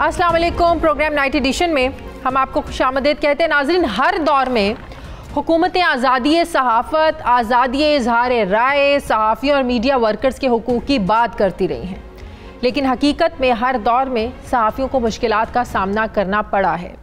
अस्सलाम वालेकुम। Programme night addition में हम आपको खुशामदीद कहते हैं। नाज़रीन, हर दौर में हुकूमतें आज़ादी सहाफ़त, आज़ादी इज़हार राय, सहाफ़ियों और मीडिया वर्कर्स के हुकूक़ की बात करती रही हैं, लेकिन हकीकत में हर दौर में सहाफ़ियों को मुश्किलात का सामना करना पड़ा है।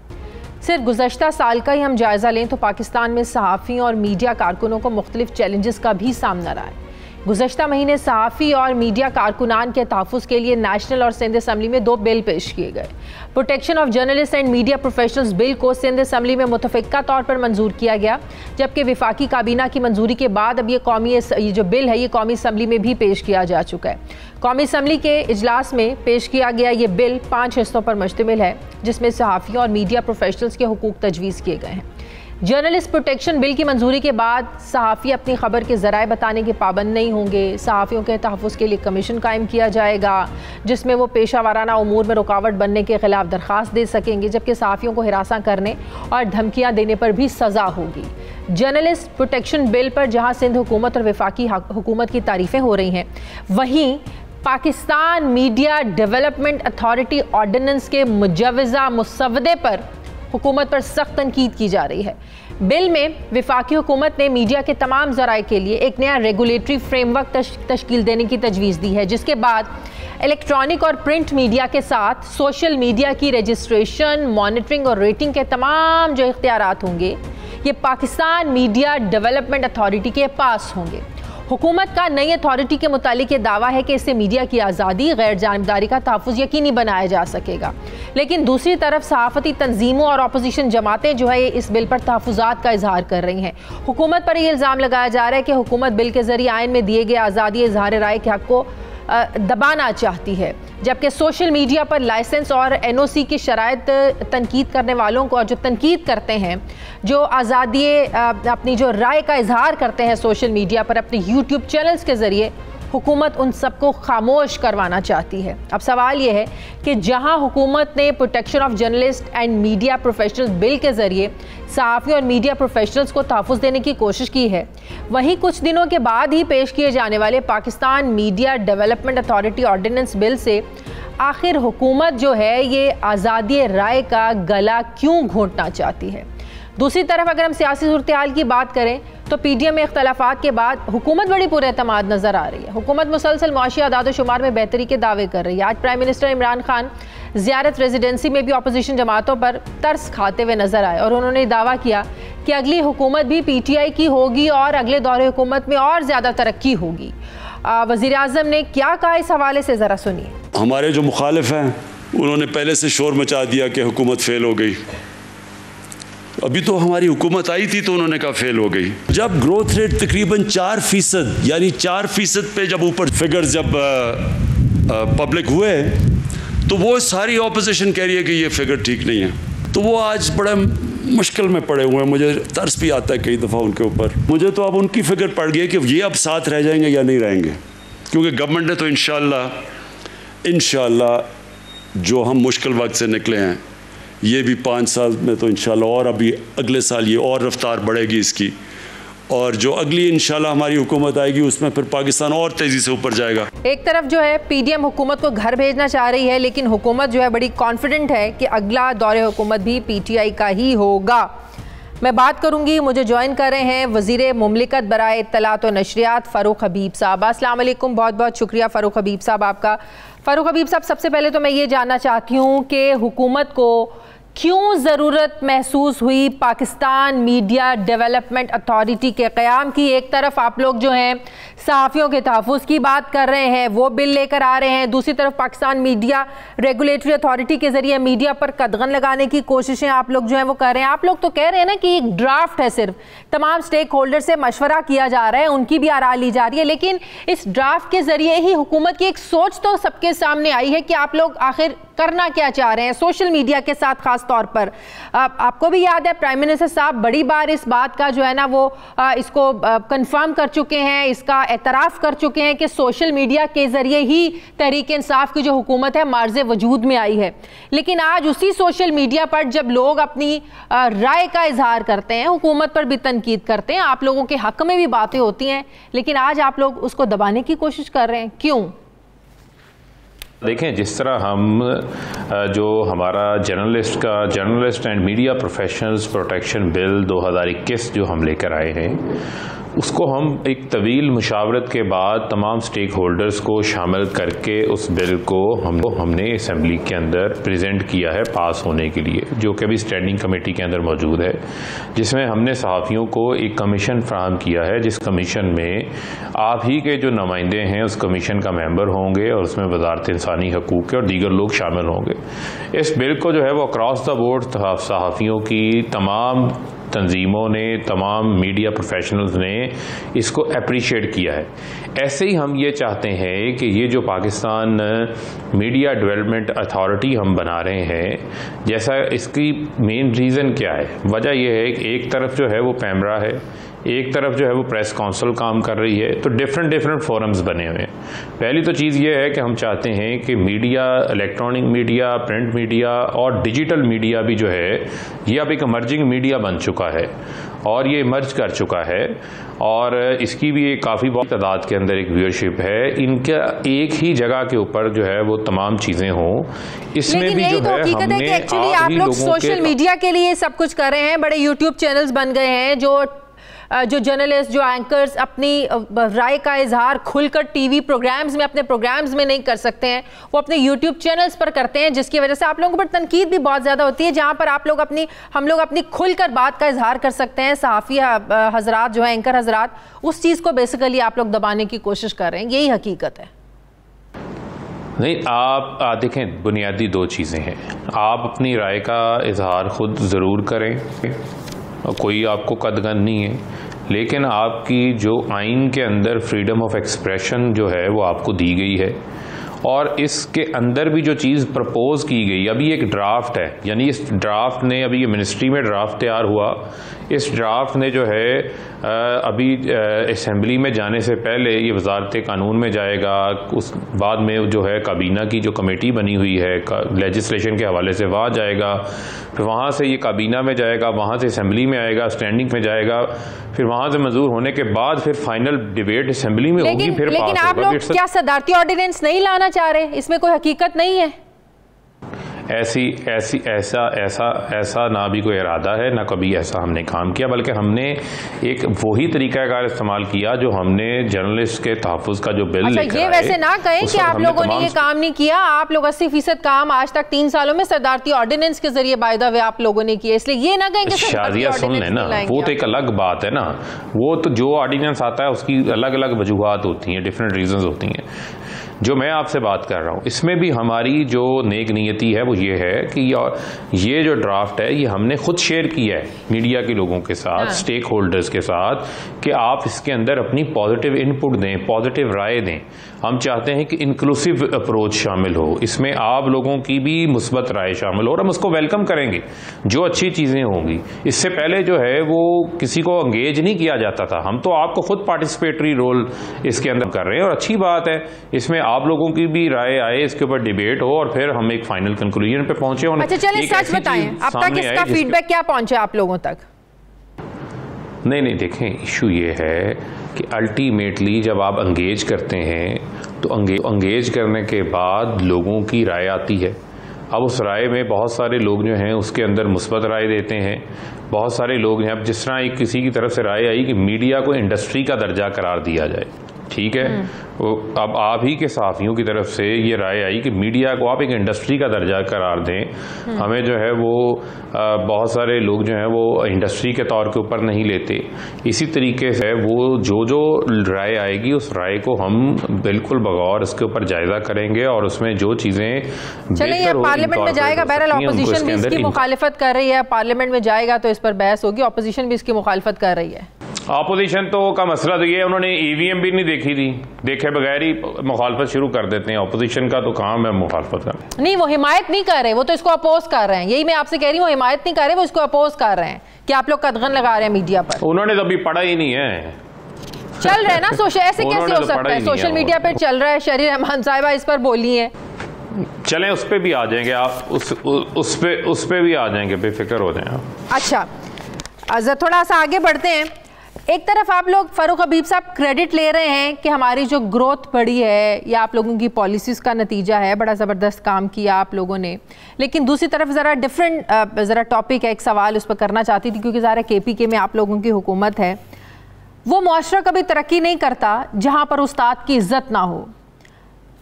सिर्फ गुज़श्ता साल का ही हम जायज़ा लें तो पाकिस्तान में सहाफ़ियों और मीडिया कारकुनों को मुख्तलिफ चैलेंजेस का भी सामना रहा है। गुज़श्ता महीने सहाफ़ी और मीडिया कारकुनान के तहफ़्फ़ुज़ के लिए नेशनल और सिंध असम्बली में 2 बिल पेश किए गए। Protection of journalist and media professionals bill को सिंध असम्बली में मुतफ़िक़ा तौर पर मंजूर किया गया, जबकि विफाकी काबीना की मंजूरी के बाद अब ये जो बिल है ये कौमी असम्बली में भी पेश किया जा चुका है। कौमी असम्बली के इजलास में पेश किया गया ये बिल 5 हिस्सों पर मुश्तमिल है, जिसमें सहाफ़ियों और मीडिया प्रोफेशनल्स के हुकूक तजवीज़ किए गए हैं। जर्नलिस्ट प्रोटेक्शन बिल की मंजूरी के बाद सहाफ़ी अपनी खबर के ज़राए बताने के पाबंद नहीं होंगे। सहाफ़ियों के तहफ़्फ़ुज़ के लिए कमीशन कायम किया जाएगा, जिसमें वो पेशा वाराना उमूर में रुकावट बनने के ख़िलाफ़ दरख्वास्त दे सकेंगे, जबकि सहाफ़ियों को हिरासा करने और धमकियाँ देने पर भी सज़ा होगी। जर्नलिस्ट प्रोटेक्शन बिल पर जहाँ सिंध हुकूमत और वफाकी हुकूमत की तारीफ़ें हो रही हैं, वहीं Pakistan Media Development Authority Ordinance के मुजव्वज़ा मुसवदे पर हुकूमत पर सख्त तनकीद की जा रही है। बिल में वफाकी हुकूमत ने मीडिया के तमाम ज़राए के लिए एक नया रेगुलेटरी फ्रेमवर्क तश्कील देने की तजवीज़ दी है, जिसके बाद इलेक्ट्रॉनिक और प्रिंट मीडिया के साथ सोशल मीडिया की रजिस्ट्रेशन, मॉनिटरिंग और रेटिंग के तमाम जो इख्तियारात होंगे ये पाकिस्तान मीडिया डेवलपमेंट अथॉरिटी के पास होंगे। हुकूमत का नई अथॉरिटी के मुतालिक ये दावा है कि इससे मीडिया की आज़ादी, गैर जानिबदारी का तहफ़्फ़ुज़ यकीनी बनाया जा सकेगा। लेकिन दूसरी तरफ सहाफ़ती तंजीमों और अपोजिशन जमातें जो है ये इस बिल पर तहफ़्फ़ुज़ात का इजहार कर रही हैं। हुकूमत पर यह इल्ज़ाम लगाया जा रहा है कि हुकूमत बिल के ज़रिए आइन में दिए गए आज़ादी इज़हार राय के हक़ को दबाना चाहती है, जबकि सोशल मीडिया पर लाइसेंस और NOC की शराइत तनकीद करने वालों को, जो तनकीद करते हैं, जो आज़ादी अपनी जो राय का इजहार करते हैं सोशल मीडिया पर अपने YouTube चैनल्स के ज़रिए, हुकूमत उन सबको खामोश करवाना चाहती है। अब सवाल ये है कि जहां हुकूमत ने protection of journalist and media professionals bill के ज़रिए सहाफ़ी और मीडिया प्रोफेशनल्स को तहफ़्फ़ुज़ देने की कोशिश की है, वहीं कुछ दिनों के बाद ही पेश किए जाने वाले Pakistan Media Development Authority Ordinance Bill से आखिर हुकूमत जो है ये आज़ादी राय का गला क्यों घोंटना चाहती है। दूसरी तरफ अगर हम सियासी सूरत-ए-हाल की बात करें तो PDM में इख्तलाफात के बाद हुकूमत बड़ी पुरएतमाद नज़र आ रही है। हुकूमत मुसलसल मुआशी आदाद-ओ-शुमार में बेहतरी के दावे कर रही है। आज प्राइम मिनिस्टर इमरान खान ज़ियारत रेजिडेंसी में भी अपोजिशन जमातों पर तरस खाते हुए नजर आए और उन्होंने दावा किया कि अगली हुकूमत भी PTI की होगी और अगले दौरे हुकूमत में और ज़्यादा तरक्की होगी। वज़ीर आज़म ने क्या कहा, इस हवाले से ज़रा सुनिए। हमारे जो मुखालिफ हैं उन्होंने पहले से शोर मचा दिया कि हुकूमत फेल हो गई। अभी तो हमारी हुकूमत आई थी तो उन्होंने कहा फेल हो गई। जब ग्रोथ रेट तकरीबन 4% यानी 4% पे जब ऊपर फिगर्स जब पब्लिक हुए तो वो सारी ऑपोजिशन कह रही है कि ये फिगर ठीक नहीं है, तो वो आज बड़ा मुश्किल में पड़े हुए हैं। मुझे तरस भी आता है कई दफ़ा उनके ऊपर। मुझे तो अब उनकी फिगर पड़ गई कि ये अब साथ रह जाएंगे या नहीं रहेंगे, क्योंकि गवर्नमेंट ने तो इंशाअल्लाह जो हम मुश्किल वक्त से निकले हैं ये भी 5 साल में तो इंशाल्लाह, और अभी अगले साल ये और रफ्तार बढ़ेगी इसकी, और जो अगली इंशाल्लाह हमारी हुकूमत आएगी उसमें फिर पाकिस्तान और तेज़ी से ऊपर जाएगा। एक तरफ जो है PDM हुकूमत को घर भेजना चाह रही है, लेकिन हुकूमत जो है बड़ी कॉन्फिडेंट है कि अगला दौरे हुकूमत भी PTI का ही होगा। मैं बात करूंगी, मुझे ज्वाइन कर रहे हैं वज़ीर मुमलिकत बराए इत्तलात व नशरियात फ़ारूक हबीब साहब। अस्सलाम वालेकुम, बहुत बहुत शुक्रिया फ़ारूक हबीब साहब आपका। फ़ारूक हबीब साहब, सबसे पहले तो मैं ये जानना चाहती हूँ कि हुकूमत को क्यों ज़रूरत महसूस हुई पाकिस्तान मीडिया डेवलपमेंट अथॉरिटी के क़याम की। एक तरफ आप लोग जो हैं सहाफ़ियों के तहफ़्फ़ुज़ की बात कर रहे हैं, वो बिल लेकर आ रहे हैं, दूसरी तरफ पाकिस्तान मीडिया रेगुलेटरी अथॉरिटी के ज़रिए मीडिया पर कदगन लगाने की कोशिशें आप लोग जो हैं वो कर रहे हैं। आप लोग तो कह रहे हैं ना कि एक ड्राफ्ट है, सिर्फ तमाम स्टेक होल्डर से मशवरा किया जा रहा है, उनकी भी आरा ली जा रही है, लेकिन इस ड्राफ्ट के ज़रिए ही हुकूमत की एक सोच तो सबके सामने आई है कि आप लोग आखिर करना क्या चाह रहे हैं सोशल मीडिया के साथ। खास तौर पर आपको भी याद है प्राइम मिनिस्टर साहब बड़ी बार इस बात का जो है ना वो इसको कंफर्म कर चुके हैं, इसका एतराफ़ कर चुके हैं कि सोशल मीडिया के ज़रिए ही तहरीक इंसाफ की जो हुकूमत है मार्ज़े वजूद में आई है। लेकिन आज उसी सोशल मीडिया पर जब लोग अपनी राय का इजहार करते हैं, हुकूमत पर भी तनकीद करते हैं, आप लोगों के हक़ में भी बातें होती हैं, लेकिन आज आप लोग उसको दबाने की कोशिश कर रहे हैं, क्यों? देखें, जिस तरह हम जो हमारा journalist and media professionals protection bill 2021 जो हम लेकर आए हैं, उसको हम एक तवील मुशावरत के बाद तमाम स्टेक होल्डर्स को शामिल करके उस बिल को हमने असम्बली के अंदर प्रेजेंट किया है पास होने के लिए, जो कि अभी स्टैंडिंग कमेटी के अंदर मौजूद है, जिसमें हमने सहाफ़ियों को एक कमीशन फ्राहम किया है, जिस कमीशन में आप ही के जो नुमाइंदे हैं उस कमीशन का मेंबर होंगे और उसमें वज़ारत इंसानी हकूक़ के और दीगर लोग शामिल होंगे। इस बिल को जो है वो अक्रॉस द बोर्ड सहाफ़ियों की तमाम तंजीमों ने, तमाम मीडिया प्रोफेशनल्स ने इसको अप्रिशिएट किया है। ऐसे ही हम ये चाहते हैं कि ये जो पाकिस्तान मीडिया डेवलपमेंट अथॉरिटी हम बना रहे हैं, जैसा इसकी मेन रीज़न क्या है, वजह यह है कि एक तरफ जो है वो पैमरा है, एक तरफ जो है वो प्रेस काउंसिल काम कर रही है, तो डिफरेंट फोरम्स बने हुए हैं। पहली तो चीज़ ये है कि हम चाहते हैं कि media, electronic media, print media और डिजिटल मीडिया भी जो है ये अब एक इमर्जिंग मीडिया बन चुका है और ये इमर्ज कर चुका है और इसकी भी एक काफ़ी बहुत तादाद के अंदर एक व्यूअरशिप है। इनका एक ही जगह के ऊपर जो है वो तमाम चीज़ें हों, इसमें भी जो है हमने आप लोग सोशल मीडिया के लिए सब कुछ कर रहे हैं, बड़े यूट्यूब चैनल्स बन गए हैं जो जर्नलिस्ट, जो एंकर्स अपनी राय का इजहार खुलकर टीवी प्रोग्राम्स में, अपने प्रोग्राम्स में नहीं कर सकते हैं, वो अपने यूट्यूब चैनल्स पर करते हैं, जिसकी वजह से आप लोगों पर तनकीद भी बहुत ज़्यादा होती है, जहां पर हम लोग अपनी खुलकर बात का इजहार कर सकते हैं। सहाफ़ी हजरात जो है, एंकर हजरात, उस चीज़ को बेसिकली आप लोग दबाने की कोशिश कर रहे हैं, यही हकीकत है। नहीं, आप देखें, बुनियादी दो चीज़ें हैं। आप अपनी राय का इजहार खुद ज़रूर करें, कोई आपको कदगन नहीं है, लेकिन आपकी जो आइन के अंदर फ्रीडम ऑफ एक्सप्रेशन जो है वो आपको दी गई है और इसके अंदर भी जो चीज़ प्रपोज की गई, अभी एक ड्राफ्ट है, यानी इस ड्राफ्ट ने, अभी ये मिनिस्ट्री में ड्राफ्ट तैयार हुआ, इस ड्राफ्ट ने जो है अभी असम्बली में जाने से पहले ये वजारत कानून में जाएगा, उस बाद में जो है काबीना की जो कमेटी बनी हुई है लेजिस्लेशन के हवाले से वहाँ जाएगा, फिर वहाँ से ये काबीना में जाएगा, वहाँ से असम्बली में आएगा, स्टैंडिंग में जाएगा, फिर वहाँ से मंजूर होने के बाद फिर फाइनल डिबेट असम्बली में होगी, फिर पास होगा। लेकिन आप लोग क्या सदारती ऑर्डिनेंस नहीं लाना चाह रहे? इसमें कोई हकीकत नहीं है? ऐसा ना भी कोई इरादा है, ना कभी ऐसा हमने काम किया, बल्कि हमने एक वही तरीकाकार इस्तेमाल किया जो हमने जर्नलिस्ट के तहफ़्फ़ुज़ का जो बिल लेकर आए। ये वैसे ना कहें कि आप लोगों ने ये काम नहीं किया। आप लोग 80% काम आज तक 3 सालों में सदारती ऑर्डिनेंस के जरिए बाय द वे आप लोगों ने किया, इसलिए ये ना कहें कि शादिया सुन लेना, वो तो एक अलग बात है ना, वो तो जो ऑर्डिनेंस आता है उसकी अलग अलग वजूहात होती हैं, डिफरेंट रीजंस होती हैं। जो मैं आपसे बात कर रहा हूँ इसमें भी हमारी जो नेक नीयती है वो ये है कि ये जो ड्राफ्ट है ये हमने खुद शेयर किया है मीडिया के लोगों के साथ, स्टेक होल्डर्स के साथ, कि आप इसके अंदर अपनी पॉजिटिव इनपुट दें, पॉजिटिव राय दें। हम चाहते हैं कि इंक्लूसिव अप्रोच शामिल हो, इसमें आप लोगों की भी मुस्बत राय शामिल हो और हम उसको वेलकम करेंगे जो अच्छी चीज़ें होंगी। इससे पहले जो है वो किसी को एंगेज नहीं किया जाता था, हम तो आपको खुद पार्टिसिपेटरी रोल इसके अंदर कर रहे हैं और अच्छी बात है, इसमें आप लोगों की भी राय आए, इसके ऊपर डिबेट हो और फिर हम एक फाइनल कंक्लूजन पे पहुंचे। अच्छा चलिए सच बताएं, अब तक इसका फीडबैक क्या पहुंचा आप लोगों तक? नहीं देखें, इशू ये है कि अल्टीमेटली जब आप एंगेज करते हैं तो एंगेज करने के बाद लोगों की राय आती है। अब उस राय में बहुत सारे लोग जो हैं उसके अंदर मुस्बत राय देते हैं, बहुत सारे लोग हैं, अब जिस तरह किसी की तरफ से राय आई कि मीडिया को इंडस्ट्री का दर्जा करार दिया जाए, ठीक है, अब आप ही के सहाफ़ियों की तरफ से ये राय आई कि मीडिया को आप एक इंडस्ट्री का दर्जा करार दें। हमें जो है वो बहुत सारे लोग जो हैं वो इंडस्ट्री के तौर के ऊपर नहीं लेते। इसी तरीके से वो जो राय आएगी उस राय को हम बिल्कुल बगौर इसके ऊपर जायजा करेंगे और उसमें जो चीज़ें चलिए पार्लियामेंट में जाएगा, बहरहाल ऑपोजिशन भी इसकी मुखालिफत कर रही है, पार्लियामेंट में जाएगा तो इस पर बहस होगी, ऑपोजिशन भी इसकी मुखालिफत कर रही है। ऑपोजिशन तो का मसला तो ये है, उन्होंने ईवीएम भी नहीं देखी थी, देखे बगैर ही मुखालफत शुरू कर देते हैं। ऑपोजिशन का तो काम है मुखालफत करना। नहीं, वो हिमायत नहीं कर रहे, वो तो इसको अपोज कर रहे हैं। यही मैं आपसे कह रही हूँ, हिमायत नहीं कर रहे, वो इसको अपोज कर रहे हैं कि आप लोग कदगन लगा रहे हैं मीडिया पर। उन्होंने तो अभी पढ़ा ही नहीं है, चल रहे हैं ना सोशल, ऐसे कैसे हो सकता है? सोशल मीडिया पर चल रहा है, शरीर रहमान साहिबा इस पर बोली है। चलें उस पर भी आ जाएंगे आप, उस पे भी आ जाएंगे, बेफिक्र हो जाए आप। अच्छा थोड़ा सा आगे बढ़ते हैं। एक तरफ आप लोग फ़ारूक हबीब साहब क्रेडिट ले रहे हैं कि हमारी जो ग्रोथ बढ़ी है या आप लोगों की पॉलिसीज़ का नतीजा है, बड़ा ज़बरदस्त काम किया आप लोगों ने, लेकिन दूसरी तरफ ज़रा डिफरेंट ज़रा टॉपिक है, एक सवाल उस पर करना चाहती थी क्योंकि ज़रा KPK में आप लोगों की हुकूमत है। वो मुआशरा कभी तरक्की नहीं करता जहाँ पर उस्ताद की इज़्ज़त ना हो।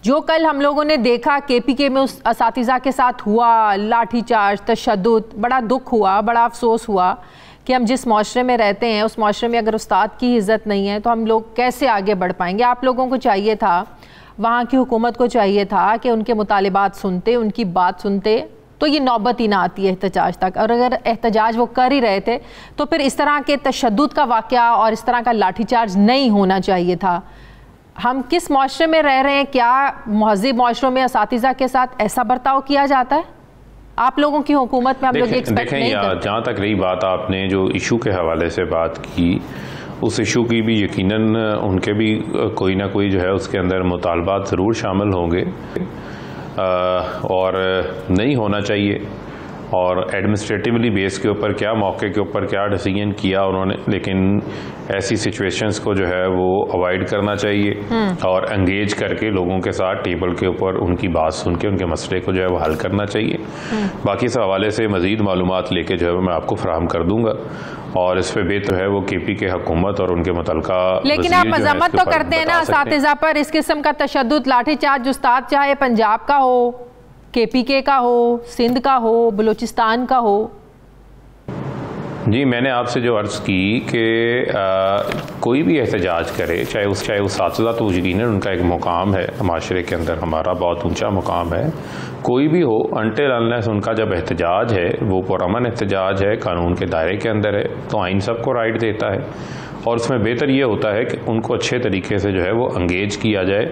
जो कल हम लोगों ने देखा KPK में उस असातिज़ा के साथ हुआ, लाठीचार्ज, तशद्दुद, बड़ा दुख हुआ, बड़ा अफसोस हुआ कि हम जिस माशरे में रहते हैं उस माशरे में अगर उस्ताद की इज़्ज़त नहीं है तो हम लोग कैसे आगे बढ़ पाएंगे। आप लोगों को चाहिए था, वहाँ की हुकूमत को चाहिए था कि उनके मुतालिबात सुनते, उनकी बात सुनते तो ये नौबत ही ना आती है एहतजाज तक। और अगर एहतजाज वो कर ही रहे थे तो फिर इस तरह के तशद्दुद का वाक़या और इस तरह का लाठीचार्ज नहीं होना चाहिए था। हम किस माशरे में रह रहे हैं? क्या महज़िब माशरों में असातिज़ा के साथ ऐसा बर्ताव किया जाता है? आप लोगों की हुकूमत में आप लोग एक्सपेक्ट नहीं करते? जहाँ तक रही बात, आपने जो इशू के हवाले से बात की, उस इशू की भी यकीनन उनके भी कोई ना कोई जो है उसके अंदर मुतालबात ज़रूर शामिल होंगे और नहीं होना चाहिए। और एडमिनिस्ट्रेटिवली बेस के ऊपर क्या, मौके के ऊपर क्या डिसीजन किया उन्होंने, लेकिन ऐसी सिचुएशंस को जो है वो अवॉइड करना चाहिए और एंगेज करके लोगों के साथ टेबल के ऊपर उनकी बात सुन के उनके मसले को जो है वो हल करना चाहिए। बाकी इस हवाले से मज़ीद मालूमात लेके जो है मैं आपको फराहम कर दूंगा और इस पे बेहतर है वो KPK हुकूमत और उनके मुतल्लिका। लेकिन आप मजम्मत तो करते हैं ना असातिज़ा पर, इस किस्म का तशद्दुद, लाठीचार्ज, उस्ताद चाहे पंजाब का हो, KPK का हो, सिंध का हो, बलूचिस्तान का हो। जी, मैंने आपसे जो अर्ज़ की कि कोई भी एहतजाज करे, चाहे उस साथीज़ा, तो यकीनन उनका एक मुकाम है माशरे के अंदर, हमारा बहुत ऊंचा मुकाम है। कोई भी हो, अनटिल अनलेस उनका जब एहतजाज है वो पुरअमन एहतजाज है, कानून के दायरे के अंदर है, तो आइन सबको राइट देता है और उसमें बेहतर ये होता है कि उनको अच्छे तरीके से जो है वो इंगेज किया जाए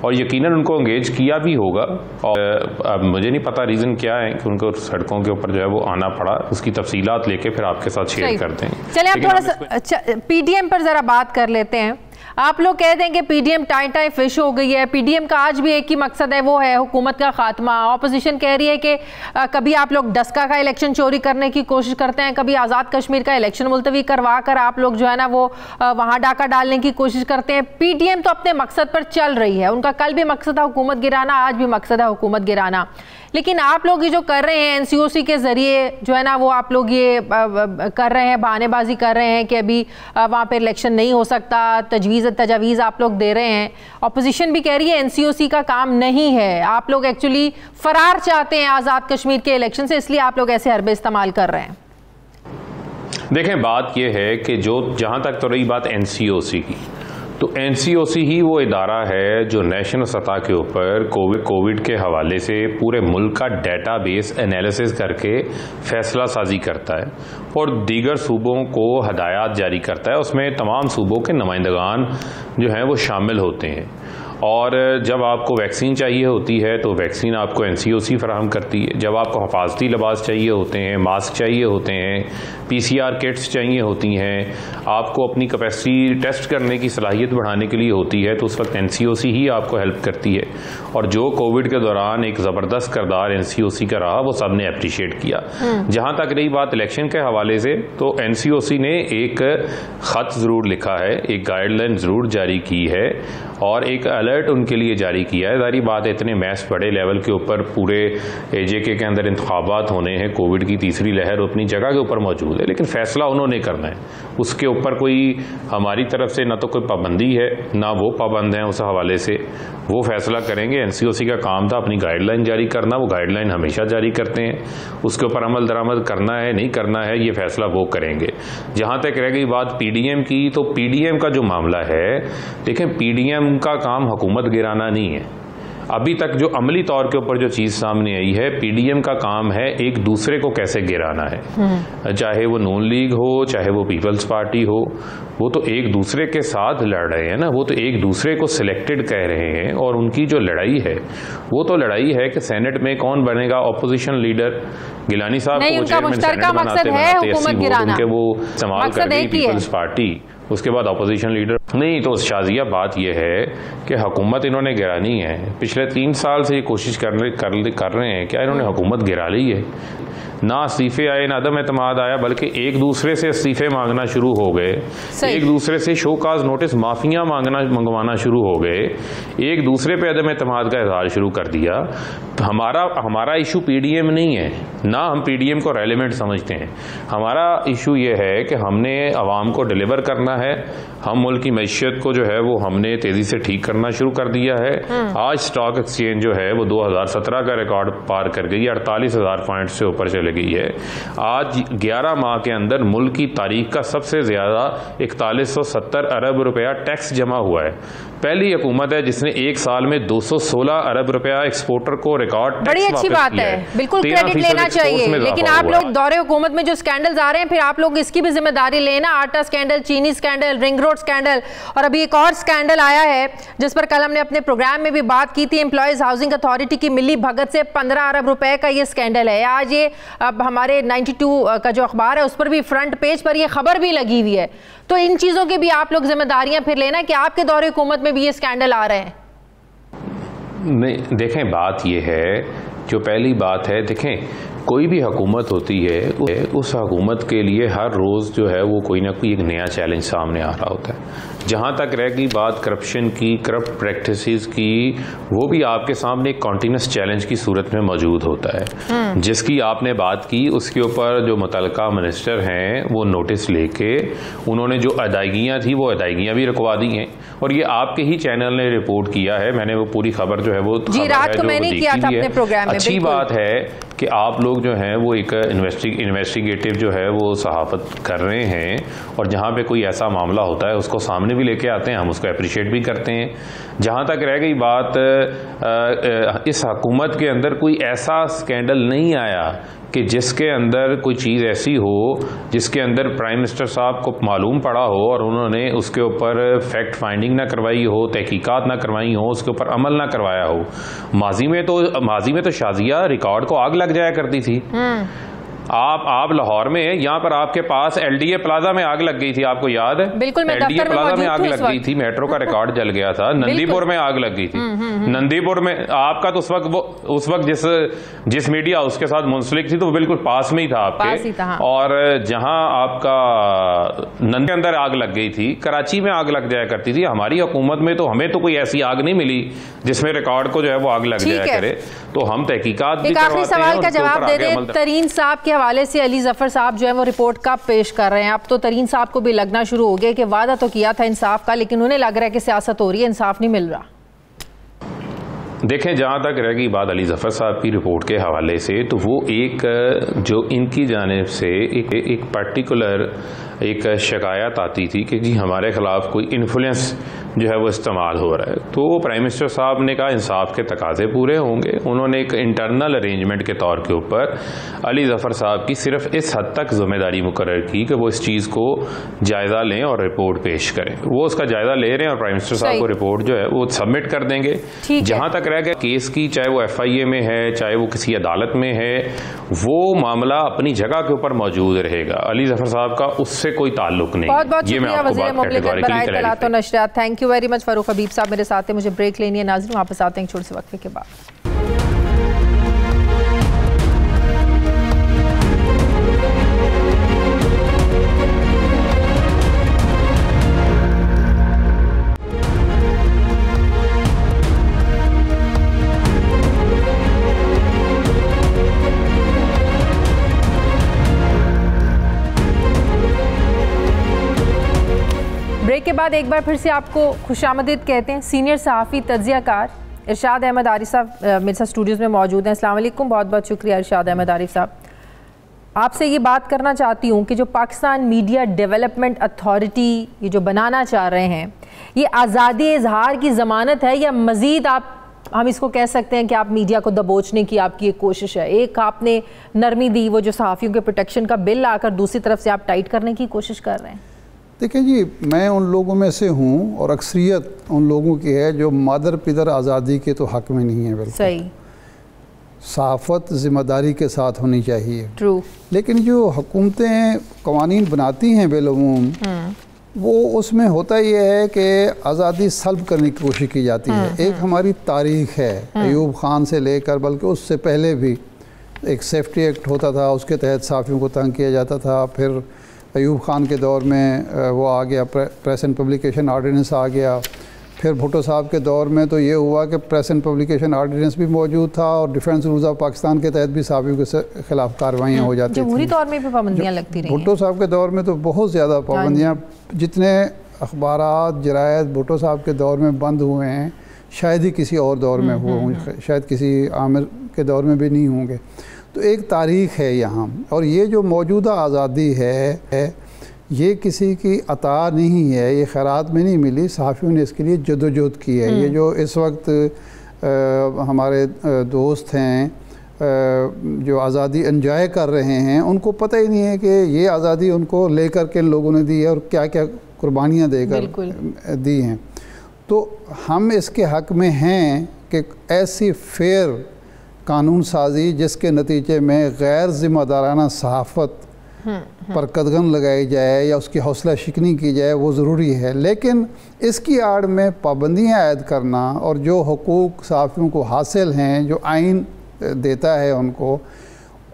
और यकीनन उनको इंगेज किया भी होगा। और अब मुझे नहीं पता रीज़न क्या है कि उनको सड़कों के ऊपर जो है वो आना पड़ा, उसकी तफसीलात लेके फिर आपके साथ शेयर करते हैं। चलिए आप थोड़ा सा PDM पर ज़रा बात कर लेते हैं। आप लोग कह दें कि PDM टाई फिश हो गई है। PDM का आज भी एक ही मकसद है, वो है हुकूमत का खात्मा। ऑपोजिशन कह रही है कि कभी आप लोग डस्का का इलेक्शन चोरी करने की कोशिश करते हैं, कभी आज़ाद कश्मीर का इलेक्शन मुलतवी करवा कर आप लोग जो है ना वो वहाँ डाका डालने की कोशिश करते हैं। PDM तो अपने मकसद पर चल रही है, उनका कल भी मकसद है हुकूमत गिराना, आज भी मकसद है हुकूमत गिराना। लेकिन आप लोग ये जो कर रहे हैं NCOC के ज़रिए जो है ना वो आप लोग ये कर रहे हैं, बहानेबाजी कर रहे हैं कि अभी वहाँ पर इलेक्शन नहीं हो सकता, तजवीज़ आप लोग दे रहे हैं। ऑपोजिशन भी कह रही है NCOC का काम नहीं है, आप लोग एक्चुअली फरार चाहते हैं आज़ाद कश्मीर के इलेक्शन से, इसलिए आप लोग ऐसे हरबे इस्तेमाल कर रहे हैं। देखें, बात यह है कि जहाँ तक तो रही बात NCOC की, तो NCOC ही वो इदारा है जो नेशनल सतह के ऊपर कोविड के हवाले से पूरे मुल्क का डेटाबेस एनालिसिस करके फैसला साजी करता है और दीगर सूबों को हदायत जारी करता है। उसमें तमाम सूबों के नुमाइंदगान जो हैं वो शामिल होते हैं और जब आपको वैक्सीन चाहिए होती है तो वैक्सीन आपको NCOC फराहम करती है। जब आपको हिफाजती लिबास चाहिए होते हैं, मास्क चाहिए होते हैं, PCR किट्स चाहिए होती हैं, आपको अपनी कैपेसिटी टेस्ट करने की सलाहियत बढ़ाने के लिए होती है, तो उस वक्त NCOC ही आपको हेल्प करती है। और जो कोविड के दौरान एक ज़बरदस्त किरदार NCOC का रहा वो सब ने अप्रिशिएट किया। जहाँ तक रही बात इलेक्शन के हवाले से, तो NCOC ने एक ख़त ज़रूर लिखा है, एक गाइडलाइन ज़रूर जारी की है और एक अलर्ट उनके लिए जारी किया है। सारी बात इतने मैस बड़े लेवल के ऊपर पूरे AJK के अंदर इंतखाबात होने हैं, कोविड की तीसरी लहर अपनी जगह के ऊपर मौजूद है, लेकिन फैसला उन्होंने करना है। उसके ऊपर कोई हमारी तरफ से ना तो कोई पाबंदी है ना वो पाबंद हैं, उस हवाले से वो फैसला करेंगे। NCOC का काम था अपनी गाइडलाइन जारी करना, वो गाइडलाइन हमेशा जारी करते हैं, उसके ऊपर अमल दरामद करना है नहीं करना है ये फैसला वो करेंगे। जहाँ तक रह गई बात PDM की, तो PDM का जो मामला है, देखें PDM का काम हुकूमत गिराना नहीं है। अभी तक जो अमली तौर के ऊपर जो चीज़ सामने आई है, PDM का काम है एक दूसरे को कैसे गिराना है। चाहे वो नून लीग हो, चाहे वो पीपल्स पार्टी हो, वो तो एक दूसरे के साथ लड़ रहे हैं ना, वो तो एक दूसरे को सिलेक्टेड कह रहे हैं। और उनकी जो लड़ाई है वो तो लड़ाई है कि सेनेट में कौन बनेगा ऑपोजिशन लीडर। गिलानी साहब को चेयरमैन सेनेट बनाते बनाते वो इस्तेमाल कर रही पीपल्स पार्टी, उसके बाद अपोजिशन लीडर नहीं। तो शाजिया बात यह है कि हुकूमत इन्होंने गिरानी है। पिछले 3 साल से ये कोशिश कर रहे हैं, क्या इन्होंने हुकूमत गिरा ली है? ना इस्तीफ़े आए ना अदम एतमाद आया, बल्कि एक दूसरे से इस्तीफ़े मांगना शुरू हो गए, एक दूसरे से शोकाज नोटिस माफिया मंगवाना शुरू हो गए, एक दूसरे पे अदम एतमाद का इजहार शुरू कर दिया। तो हमारा इशू पीडीएम नहीं है, ना हम पीडीएम को रेलेवेंट समझते हैं। हमारा इशू ये है कि हमने आवाम को डिलीवर करना है। हम मुल्क की मैशियत को जो है वो हमने तेजी से ठीक करना शुरू कर दिया है। आज स्टॉक एक्सचेंज जो है वो 2017 का रिकॉर्ड पार कर गई है, 48,000 पॉइंट से ऊपर चले गई है। आज 11 माह के अंदर मुल्क की तारीख का सबसे ज्यादा 4170 अरब रुपया टैक्स जमा हुआ है। पहली हुकूमत है जिसने एक साल में 216 अरब रुपया एक्सपोर्टर को रिकॉर्ड टैक्स बड़ी अच्छी बात है, बिल्कुल क्रेडिट लेना चाहिए। लेकिन आप लोग दौरे हुकूमत में जो स्कैंडल्स आ रहे हैं, फिर आप लोग इसकी भी जिम्मेदारी लेना। आटा स्कैंडल, चीनी स्कैंडल, रिंग रोड स्कैंडल, और अभी एक और स्कैंडल आया है जिस पर कल हमने अपने प्रोग्राम में भी बात की थी। एम्प्लॉयज हाउसिंग अथॉरिटी की मिली भगत से 15 अरब रुपए का ये स्कैंडल है। आज ये अब हमारे 92 का जो अखबार है उस पर भी फ्रंट पेज पर ये खबर भी लगी हुई है। तो इन चीजों की भी आप लोग जिम्मेदारियां फिर लेना कि आपके दौरे हुकूमत में भी ये स्कैंडल आ रहे हैं। नहीं, देखें बात ये है, जो पहली बात है, देखें कोई भी हुकूमत होती है उस हुकूमत के लिए हर रोज़ जो है वो कोई ना कोई एक नया चैलेंज सामने आ रहा होता है। जहाँ तक रह गई बात करप्शन की, करप्ट प्रैक्टिसेस की, वो भी आपके सामने एक कॉन्टीन्यूस चैलेंज की सूरत में मौजूद होता है। जिसकी आपने बात की उसके ऊपर जो मुतल्लिका मिनिस्टर हैं वो नोटिस लेके उन्होंने जो अदायगियाँ थी वो अदायगियाँ भी रुकवा दी हैं, और ये आपके ही चैनल ने रिपोर्ट किया है। मैंने वो पूरी खबर जो है वो जी रात को मैंने किया था अपने प्रोग्राम में। अच्छी बात है कि आप लोग जो हैं वो एक इन्वेस्टिगेटिव जो है वो सहाफत कर रहे हैं, और जहाँ पे कोई ऐसा मामला होता है उसको सामने भी लेके आते हैं, हम उसको अप्रिशिएट भी करते हैं। जहाँ तक रह गई बात, इस हुकूमत के अंदर कोई ऐसा स्कैंडल नहीं आया कि जिसके अंदर कोई चीज़ ऐसी हो जिसके अंदर प्राइम मिनिस्टर साहब को मालूम पड़ा हो और उन्होंने उसके ऊपर फैक्ट फाइंडिंग ना करवाई हो, तहकीकात ना करवाई हो, उसके ऊपर अमल ना करवाया हो। माजी में तो शाजिया रिकॉर्ड को आग लग जाया करती थी। आप लाहौर में, यहाँ पर आपके पास एलडीए प्लाजा में आग लग गई थी, आपको याद है? बिल्कुल, एलडीए प्लाजा में आग लग गई थी, मेट्रो का रिकॉर्ड जल गया था। नंदीपुर में आग लग गई थी। नंदीपुर में आपका तो उस वक्त जिस मीडिया उसके साथ मुंसलिक थी तो वो बिल्कुल पास में ही था आपके। और जहां आपका नंदी के अंदर आग लग गई थी, कराची में आग लग जाया करती थी। हमारी हुकूमत में तो हमें तो कोई ऐसी आग नहीं मिली जिसमें रिकॉर्ड को जो है वो आग लग जाया करे। तो हम तहकीकात भी करवाते हैं। सवाल का जवाब दे दें, तरीन साहब के हवाले से अली जफर साहब जो है वो रिपोर्ट कब पेश कर रहे हैं? अब तो तरीन साहब को भी लगना शुरू हो गया कि वादा तो किया था इंसाफ का, लेकिन उन्हें लग रहा है कि सियासत हो रही है, इंसाफ नहीं मिल रहा। देखें, जहाँ तक रहेगी बात अली जफर साहब की रिपोर्ट के हवाले से, तो वो एक जो इनकी जानिब से एक पर्टिकुलर एक शिकायत आती थी कि जी हमारे खिलाफ कोई इन्फ्लुएंस जो है वो इस्तेमाल हो रहा है। तो प्राइम मिनिस्टर साहब ने कहा इंसाफ के तकाजे पूरे होंगे। उन्होंने एक इंटरनल अरेंजमेंट के तौर के ऊपर अली जफर साहब की सिर्फ इस हद तक जिम्मेदारी मुकर्रर की कि वो इस चीज़ को जायज़ा लें और रिपोर्ट पेश करें। वो उसका जायज़ा ले रहे हैं और प्राइम मिनिस्टर साहब को रिपोर्ट जो है वो सबमिट कर देंगे। जहाँ तक रह गया केस की, चाहे वो FIA में है चाहे वो किसी अदालत में है, वो मामला अपनी जगह के ऊपर मौजूद रहेगा। अली जफर साहब का उससे कोई ताल्लुक नहीं। बहुत बहुत शुक्रिया वज़ीर मुमलिकत बराए नशरियात। Thank you very much. Farooq Habib sahab मेरे साथ हैं। मुझे ब्रेक लेनी है। नाज़रीन वापस आते हैं छोटे से वक्फे के बाद। ब्रेक के बाद एक बार फिर से आपको खुशामदीद कहते हैं। सीनियर सहाफ़ी तज्ज़ियाकार इरशाद अहमद आरिफ साहब मेरे साथ स्टूडियोज़ में मौजूद हैं। अस्सलाम वालेकुम, बहुत बहुत शुक्रिया इरशाद अहमद आरिफ साहब। आपसे ये बात करना चाहती हूँ कि जो पाकिस्तान मीडिया डेवलपमेंट अथॉरिटी ये जो बनाना चाह रहे हैं, ये आज़ादी इजहार की ज़मानत है या मज़ीद हम इसको कह सकते हैं कि आप मीडिया को दबोचने की आपकी एक कोशिश है? एक आपने नरमी दी, वो जो सहाफ़ियों के प्रोटेक्शन का बिल आकर, दूसरी तरफ से आप टाइट करने की कोशिश कर रहे हैं। देखें जी, मैं उन लोगों में से हूँ और अक्सरियत उन लोगों की है जो मादर पिदर आज़ादी के तो हक में नहीं है। बिल्कुल सही। सहाफ़त ज़िम्मेदारी के साथ होनी चाहिए। ट्रू। लेकिन जो हुकूमतें कवानीन बनाती हैं बेलूम, वो उसमें होता ये है कि आज़ादी सल्ब करने की कोशिश की जाती है। एक हमारी तारीख़ है अयूब ख़ान से लेकर, बल्कि उससे पहले भी एक सेफ्टी एक्ट होता था, उसके तहत सहाफ़ियों को तंग किया जाता था। फिर अयूब ख़ान के दौर में वो आ गया, प्रेस एंड पब्लिकेशन आर्डिनेंस आ गया। फिर भुट्टो साहब के दौर में तो ये हुआ कि प्रेस एंड पब्लिकेशन आर्डिनेंस भी मौजूद था और डिफेंस रूल्स ऑफ पाकिस्तान के तहत भी सहाफ़ियों के खिलाफ कार्रवाइयाँ हो जाती थी। जमहूरी दौर में भी पाबंदियाँ लगती रही। भुट्टो साहब के दौर में तो बहुत ज़्यादा पाबंदियाँ, जितने अखबारात जरायद भुट्टो साहब के दौर में बंद हुए हैं शायद ही किसी और दौर में हुए होंगे, शायद किसी आमिर के दौर में भी नहीं होंगे। तो एक तारीख़ है यहाँ, और ये जो मौजूदा आज़ादी है ये किसी की अता नहीं है, ये खैरात में नहीं मिली, सहाफ़ियों ने इसके लिए जदोजहद की है। ये जो इस वक्त हमारे दोस्त हैं जो आज़ादी एंजॉय कर रहे हैं, उनको पता ही नहीं है कि ये आज़ादी उनको लेकर के लोगों ने दी है और क्या क्या कुर्बानियाँ देकर दी हैं। तो हम इसके हक़ में हैं कि ऐसी फेयर कानून साजी जिसके नतीजे में गैर ज़िम्मेदाराना सहाफ़त पर कदगन लगाई जाए या उसकी हौसला शिकनी की जाए, वो ज़रूरी है। लेकिन इसकी आड़ में पाबंदियाँ आयद करना और जो हुकूक सहाफ़ियों को हासिल हैं, जो आइन देता है उनको,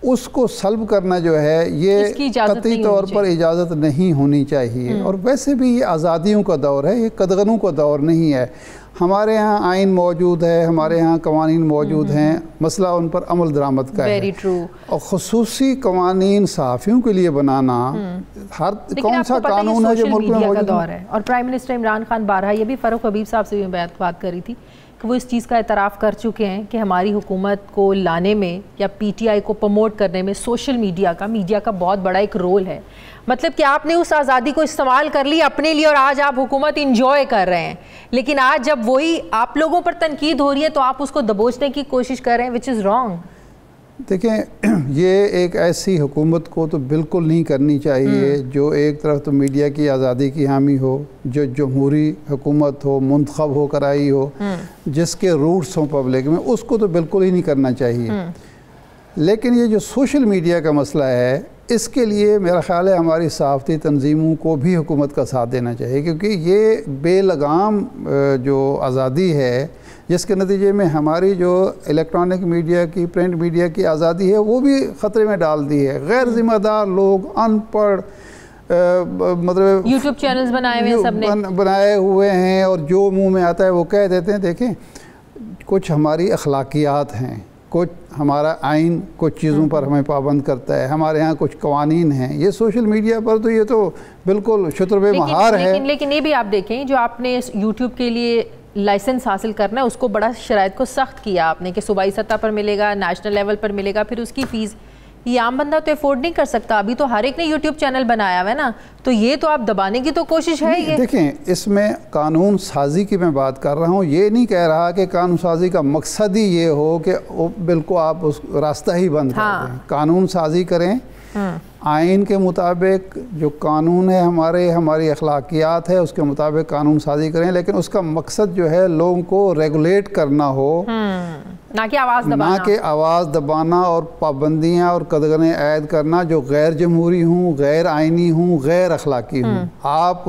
उसको सल्ब करना जो है ये कतई तौर पर इजाज़त नहीं होनी चाहिए। और वैसे भी ये आज़ादियों का दौर है, ये कदगनों का दौर नहीं है। हमारे यहाँ आइन मौजूद है, हमारे यहाँ कवानीन मौजूद हैं, मसला उन पर अमल दरामद का है। और ख़ुसूसी कवानीन सहाफ़ियों के लिए बनाना हर कौन सा कानून है जो मुल्क में मौजूद है। और प्राइम मिनिस्टर इमरान खान बारहा, ये भी फ़ारूक हबीब साहब से भी बात करी थी कि वो इस चीज़ का एतराफ़ कर चुके हैं कि हमारी हुकूमत को लाने में या PTI को प्रमोट करने में सोशल मीडिया का बहुत बड़ा एक रोल है। मतलब कि आपने उस आज़ादी को इस्तेमाल कर लिया अपने लिए और आज आप हुकूमत इंजॉय कर रहे हैं, लेकिन आज जब वही आप लोगों पर तनकीद हो रही है तो आप उसको दबोचने की कोशिश कर रहे हैं, विच इज़ रॉन्ग। देखें, ये एक ऐसी हुकूमत को तो बिल्कुल नहीं करनी चाहिए जो एक तरफ तो मीडिया की आज़ादी की हामी हो, जो जमहूरी हुकूमत हो, मुंतखब होकर आई हो, जिसके रूट्स हों पब्लिक में, उसको तो बिल्कुल ही नहीं करना चाहिए। लेकिन ये जो सोशल मीडिया का मसला है, इसके लिए मेरा ख़्याल है हमारी सहाफ़ती तंजीमों को भी हुकूमत का साथ देना चाहिए, क्योंकि ये बेलगाम जो आज़ादी है जिसके नतीजे में हमारी जो इलेक्ट्रॉनिक मीडिया की, प्रिंट मीडिया की आज़ादी है वो भी ख़तरे में डाल दी है। गैर ज़िम्मेदार लोग, अनपढ़, मतलब यूट्यूब चैनल्स बनाए हुए हैं और जो मुंह में आता है वो कह देते हैं। देखें, कुछ हमारी अखलाकियात हैं, कुछ हमारा आइन कुछ चीज़ों पर हमें पाबंद करता है, हमारे यहाँ कुछ कवानीन हैं। ये सोशल मीडिया पर तो ये तो बिल्कुल शुतुर्बे महार है। लेकिन ये भी आप देखें, जो आपने यूट्यूब के लिए लाइसेंस हासिल करना है उसको बड़ा शराइत को सख्त किया आपने कि सूबाई सतह पर मिलेगा, नेशनल लेवल पर मिलेगा, फिर उसकी फ़ीस ये आम बंदा तो अफोर्ड नहीं कर सकता। अभी तो हर एक ने यूट्यूब चैनल बनाया हुआ है ना, तो ये तो आप दबाने की तो कोशिश है। ये देखें, इसमें कानून साजी की मैं बात कर रहा हूँ, ये नहीं कह रहा कि कानून साजी का मकसद ही ये हो कि बिल्कुल आप उस रास्ता ही बंद कर दें। कानून साजी करें, आइन के मुताबिक जो कानून है, हमारी अखलाकियात है, उसके मुताबिक कानून साजी करें, लेकिन उसका मकसद जो है लोगों को रेगुलेट करना हो, ना कि आवाज़ दबाना और पाबंदियाँ और कदगने ऐद करना जो गैर जमहूरी हूँ, गैर आइनी हूँ, गैर अखलाकी हूँ। आप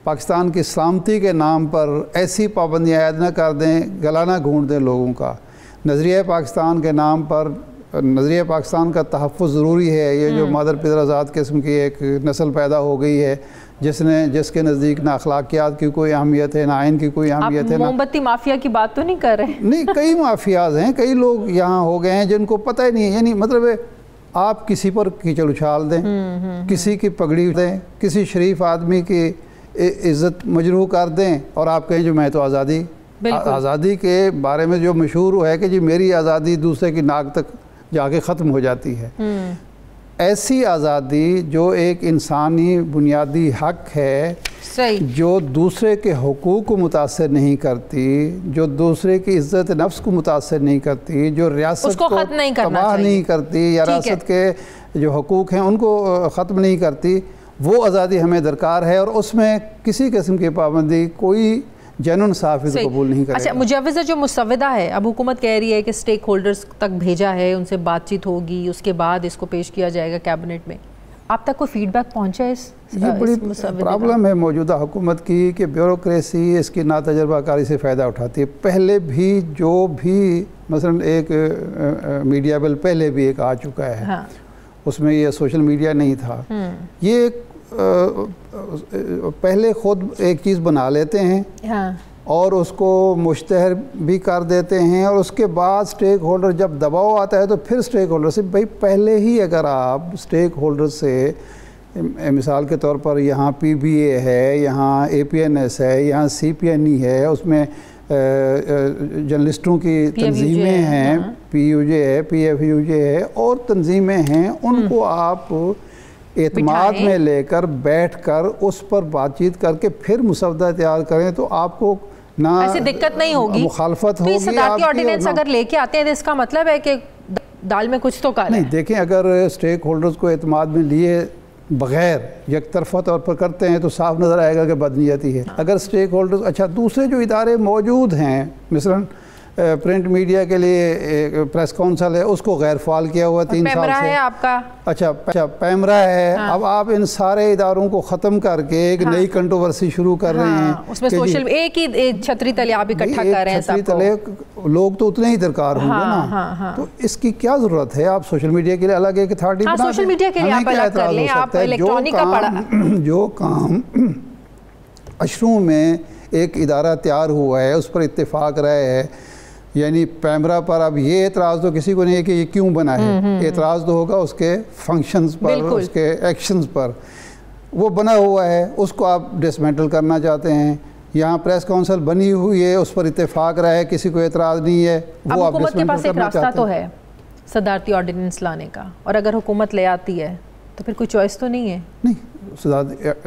पाकिस्तान की सलामती के नाम पर ऐसी पाबंदियाँ ऐद न कर दें, गला ना घूंट दें लोगों का। नज़रिया पाकिस्तान के नाम पर नज़रिया पाकिस्तान का तहफ़्फ़ुज़ ज़रूरी है। ये जो मादर पिदर आज़ाद किस्म की एक नस्ल पैदा हो गई है जिसके नज़दीक ना अखलाकियात की कोई अहमियत है, ना आइन की कोई अहमियत है। मोमबत्ती माफिया की बात तो नहीं कर रहे? नहीं, कई माफियाज हैं, कई लोग यहाँ हो गए हैं जिनको पता ही नहीं है। यानी मतलब आप किसी पर कीचड़ उछाल दें, किसी की पगड़ी दें, किसी शरीफ आदमी की इज़्ज़त मजरूह कर दें और आप कहें जो मैं तो आज़ादी के बारे में जो मशहूर है कि जी मेरी आज़ादी दूसरे की नाक तक जाके ख़त्म हो जाती है। ऐसी आज़ादी जो एक इंसानी बुनियादी हक है, सही, जो दूसरे के हुकूक को मुतासर नहीं करती, जो दूसरे की इज़्ज़त नफ्स को मुतासर नहीं करती, जो रियासत को तबाह नहीं करती या रियासत के जो हुकूक हैं उनको ख़त्म नहीं करती, वो आज़ादी हमें दरकार है। और उसमें किसी किस्म की पाबंदी कोई जनून साफ़ी तो कबूल नहीं करेगा। अच्छा, मुजव्विज़ा जो मुसव्विदा है, अब हुकूमत कह रही है कि स्टेक होल्डर्स तक भेजा है, उनसे बातचीत होगी, उसके बाद इसको पेश किया जाएगा कैबिनेट में। आप तक कोई फीडबैक पहुंचा है? ये बड़ी प्रॉब्लम है मौजूदा हुकूमत की कि ब्यूरोक्रेसी इसकी नातजर्बाकारी से फ़ायदा उठाती है। पहले भी जो भी मसलन एक मीडिया बिल पहले भी एक आ चुका है, हाँ। उसमें ये सोशल मीडिया नहीं था। ये पहले खुद एक चीज़ बना लेते हैं, हाँ। और उसको मुश्तहर भी कर देते हैं, और उसके बाद स्टेक होल्डर जब दबाव आता है तो फिर स्टेक होल्डर से भाई पहले ही अगर आप स्टेक होल्डर से मिसाल के तौर पर यहाँ PBA है, यहाँ APNS है, यहाँ CPNE है, उसमें जर्नलिस्टों की तंजीमें हैं, PUJ है, PFUJ है और तंजीमें हैं, उनको आप एतमाद में लेकर बैठकर उस पर बातचीत करके फिर मुसवदा तैयार करें तो आपको ना ऐसी दिक्कत नहीं होगी, मुखालफत होगी। सदारती ऑर्डिनेंस अगर लेके आते हैं तो इसका मतलब है कि दाल में कुछ तो काला नहीं। देखें, अगर स्टेक होल्डर्स को एतमाद में लिए बग़ैर यकतरफा तौर पर करते हैं तो साफ नज़र आएगा कि बदनीयती है। अगर स्टेक होल्डर्स, अच्छा दूसरे जो इदारे मौजूद हैं, मिसलन प्रिंट मीडिया के लिए प्रेस काउंसिल है, उसको गैर फाल किया हुआ 3 साल से है आपका। अच्छा पैमरा है, हाँ। अब आप इन सारे इदारों को ख़त्म करके एक हाँ। नई कंट्रोवर्सी शुरू कर रहे हैं, उसमें सोशल एक ही छतरी तले आप इकट्ठा कर रहे हैं, छतरी तले लोग तो उतने ही दरकार होंगे ना, तो इसकी क्या ज़रूरत है? आप सोशल मीडिया के लिए अलग एक अथॉरिटी बना दें, सोशल मीडिया के लिए आप अलग कर लें, आप इलेक्ट्रॉनिक का पढ़ा। जो काम अशरों में एक इदारा तैयार हुआ है, उस पर इत्तेफाक राय है, यानी पैमरा पर अब ये एतराज़ तो किसी को नहीं है कि ये क्यों बना है, एतराज़ तो होगा उसके फंक्शंस पर, उसके एक्शंस पर। वो बना हुआ है, उसको आप डिसमेंटल करना चाहते हैं। यहाँ प्रेस काउंसिल बनी हुई है, उस पर इत्तेफाक रहा है, किसी को एतराज़ नहीं है, वो आप डिसमेंटल करना चाहते हैं। तो है सदारती ऑर्डिनेंस लाने का, और अगर हुकूमत ले आती है तो फिर कोई चॉइस तो नहीं है। नहीं,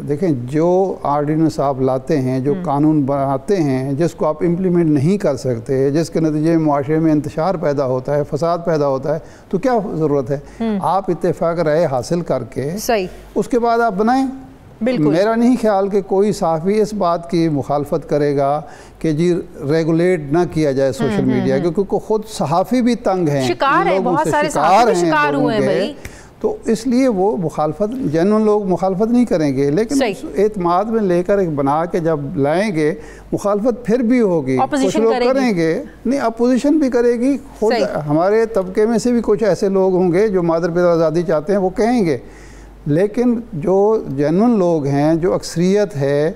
देखें, जो ऑर्डिनेंस आप लाते हैं, जो कानून बनाते हैं, जिसको आप इम्प्लीमेंट नहीं कर सकते, जिसके नतीजे में मुआशरे में इंतशार पैदा होता है, फसाद पैदा होता है, तो क्या ज़रूरत है? आप इत्तेफाक राय हासिल करके सही उसके बाद आप बनाएं। मेरा नहीं ख्याल कि कोई सहाफ़ी इस बात की मुखालफत करेगा कि जी रेगुलेट ना किया जाए सोशल मीडिया, क्योंकि खुद सहाफ़ी भी तंग हैं, शिकार है, बहुत सारे शिकार हुए हैं भाई। तो इसलिए वो मुखालफत, जेन्युइन लोग मुखालफत नहीं करेंगे, लेकिन एतमाद में लेकर एक बना के जब लाएंगे, मुखालफत फिर भी होगी, कुछ लोग करेंगे, नहीं अपोजिशन भी करेगी, खुद हमारे तबके में से भी कुछ ऐसे लोग होंगे जो मादर पिता आज़ादी चाहते हैं, वो कहेंगे। लेकिन जो जेन्युइन लोग हैं, जो अक्सरियत है,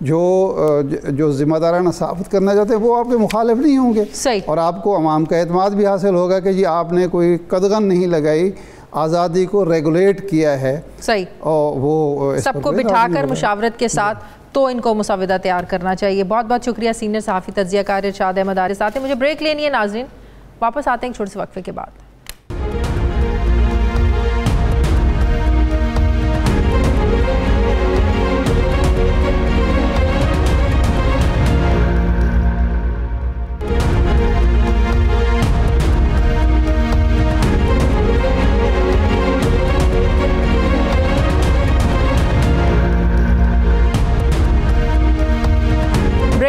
जो ज़िम्मेदाराना साबित करना चाहते हैं, वो आपके मुखालिफ नहीं होंगे, और आपको अवाम का एतमाद भी हासिल होगा कि जी आपने कोई कदगन नहीं लगाई, आज़ादी को रेगुलेट किया है। सही, और वो सबको बिठाकर मुशावरत के साथ तो इनको मुसवदा तैयार करना चाहिए। बहुत बहुत शुक्रिया सीनियर सहाफ़ी तज्ज़ियाकार इरशाद अहमद आरिफ साहब। मुझे ब्रेक लेनी है नाज़रीन, वापस आते हैं छोटे से वक्फे के बाद।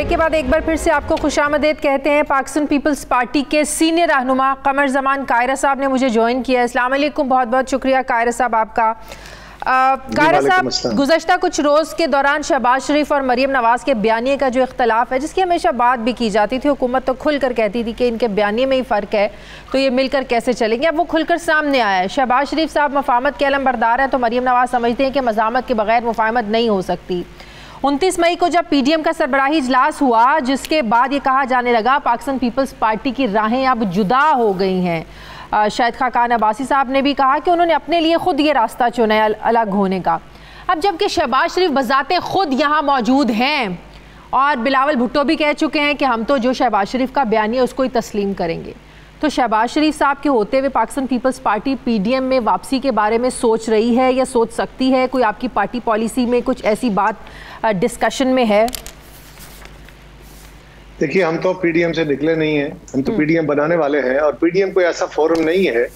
के बाद एक बार फिर से आपको खुशामदीद कहते हैं। पाकिस्तान पीपल्स पार्टी के सीनियर रहनुमा कमर जमान कायरा साहब ने मुझे ज्वाइन किया। अस्सलाम वालेकुम, बहुत बहुत शुक्रिया कायरा साहब आपका। कायरा साहब, गुज़श्ता कुछ रोज़ के दौरान शहबाज शरीफ और मरीम नवाज़ के बयानिए का जो इख्तलाफ है, जिसकी हमेशा बात भी की जाती थी, हुकूमत तो खुलकर कहती थी कि इनके बयानिए में ही फ़र्क है, तो ये मिलकर कैसे चलेंगे, अब वो खुलकर सामने आया है। शहबाज शरीफ साहब मफाहमत के अलम बरदार हैं, तो मरीम नवाज़ समझते हैं कि मज़ामत के बगैर मुफाहमत नहीं हो सकती। 29 मई को जब PDM का सरबराही इजलास हुआ, जिसके बाद ये कहा जाने लगा पाकिस्तान पीपल्स पार्टी की राहें अब जुदा हो गई हैं। शाहिद खाकान अब्बासी साहब ने भी कहा कि उन्होंने अपने लिए खुद ये रास्ता चुना है अलग होने का। अब जबकि शहबाज शरीफ बजाते खुद यहाँ मौजूद हैं और बिलावल भुट्टो भी कह चुके हैं कि हम तो जो शहबाज शरीफ का बयान है उसको ही तस्लीम करेंगे, तो शहबाज शरीफ साहब के होते हुए पाकिस्तान पीपल्स पार्टी PDM में वापसी के बारे में सोच रही है या सोच सकती है? कोई आपकी पार्टी पॉलिसी में कुछ ऐसी बात डिस्कशन में है? देखिए, हम तो PDM से निकले नहीं हैं, हम तो PDM बनाने वाले हैं, और PDM कोई ऐसा फोरम नहीं है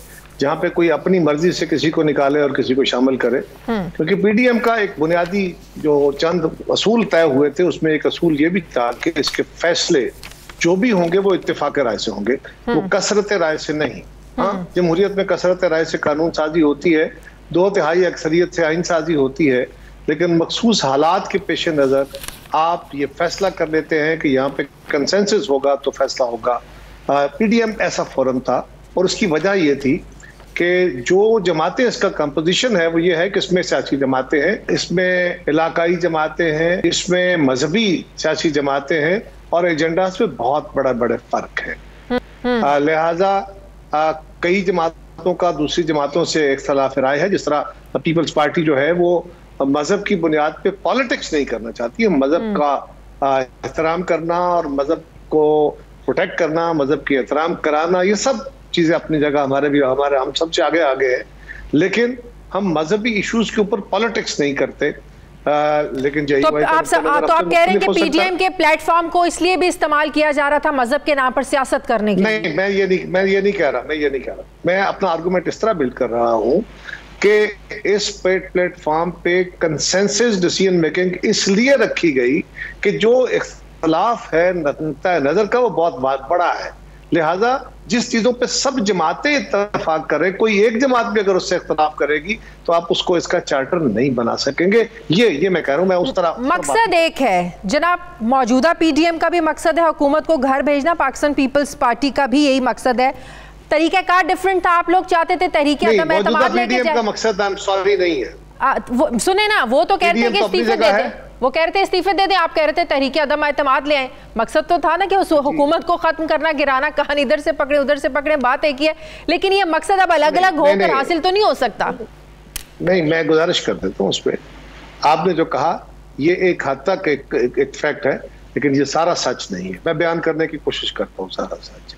जहां पे कोई अपनी मर्जी से किसी को निकाले और किसी को शामिल करे। क्योंकि PDM का एक बुनियादी जो चंद असूल तय हुए थे, उसमें एक असूल ये भी था कि इसके फैसले जो भी होंगे वो इत्तेफाक राय से होंगे, वो कसरत राय से नहीं। हाँ, जमहूरियत में कसरत राय से कानून साजी होती है, 2/3 अक्सरियत से आइन साजी होती है, लेकिन मखसूस हालात के पेश नज़र आप ये फैसला कर लेते हैं कि यहाँ पे कंसेंसस होगा तो फैसला होगा। पीडीएम ऐसा फोरम था और उसकी वजह ये थी कि जो जमातें, इसका कंपोजिशन है वो ये है कि इसमें सियासी जमातें हैं, इसमें इलाकाई जमातें हैं, इसमें मजहबी सियासी जमातें हैं और एजेंडास में बहुत बड़े फर्क है। लिहाजा कई जमातों का दूसरी जमातों से इख्तलाफ राय है। जिस तरह पीपल्स पार्टी जो है वो मजहब की बुनियाद पे पॉलिटिक्स नहीं करना चाहती है, मजहब का एहतराम करना और मजहब को प्रोटेक्ट करना, मजहब की एहतराम कराना, ये सब चीजें अपनी जगह हमारे हम सबसे आगे हैं, लेकिन हम मजहबी इश्यूज के ऊपर पॉलिटिक्स नहीं करते। लेकिन तो आप कह रहे हैं कि पीडीएम के प्लेटफॉर्म को इसलिए भी इस्तेमाल किया जा रहा था मजहब के नाम पर सियासत करने के लिए? नहीं, मैं ये नहीं कह रहा। मैं अपना आर्गुमेंट इस तरह बिल्ड कर रहा हूँ कि इस प्लेटफॉर्म पे कंसेंसस डिसीजन मेकिंग इसलिए रखी गई कि जो इख्तलाफ है नजर का वो बहुत बड़ा है, लिहाजा जिस चीजों पे सब जमातें इत्तेफाक करें, कोई एक जमात भी अगर उससे इख्तलाफ करेगी तो आप उसको इसका चार्टर नहीं बना सकेंगे। ये मैं कह रहा हूं, मैं उस तरह मकसद एक है जनाब, मौजूदा पीडीएम का भी मकसद है हुकूमत को घर भेजना, पाकिस्तान पीपल्स पार्टी का भी यही मकसद है। तरीकाकार डिफरेंट था, आप लोग चाहते थे तहरीके अदम एतमाद लेके जाए। का मकसद सॉरी नहीं है। सुने ना, वो तो कहते हैं कि इस्तीफे दे दें, वो कह रहे थे इस्तीफे दे दें, आप कह रहे थे तहरीके अदम एतमाद ले आए। मकसद तो था ना कि उस हुकूमत को खत्म करना, गिराना, कहानी इधर से पकड़े उधर से पकड़े, बात एक ही है, लेकिन ये मकसद अब अलग अलग होकर हासिल तो नहीं हो सकता। नहीं, मैं गुजारिश कर देता हूँ उस पर। आपने जो कहा ये एक हद तक एक फैक्ट है, लेकिन ये सारा सच नहीं है। मैं बयान करने की कोशिश करता हूँ सारा सच।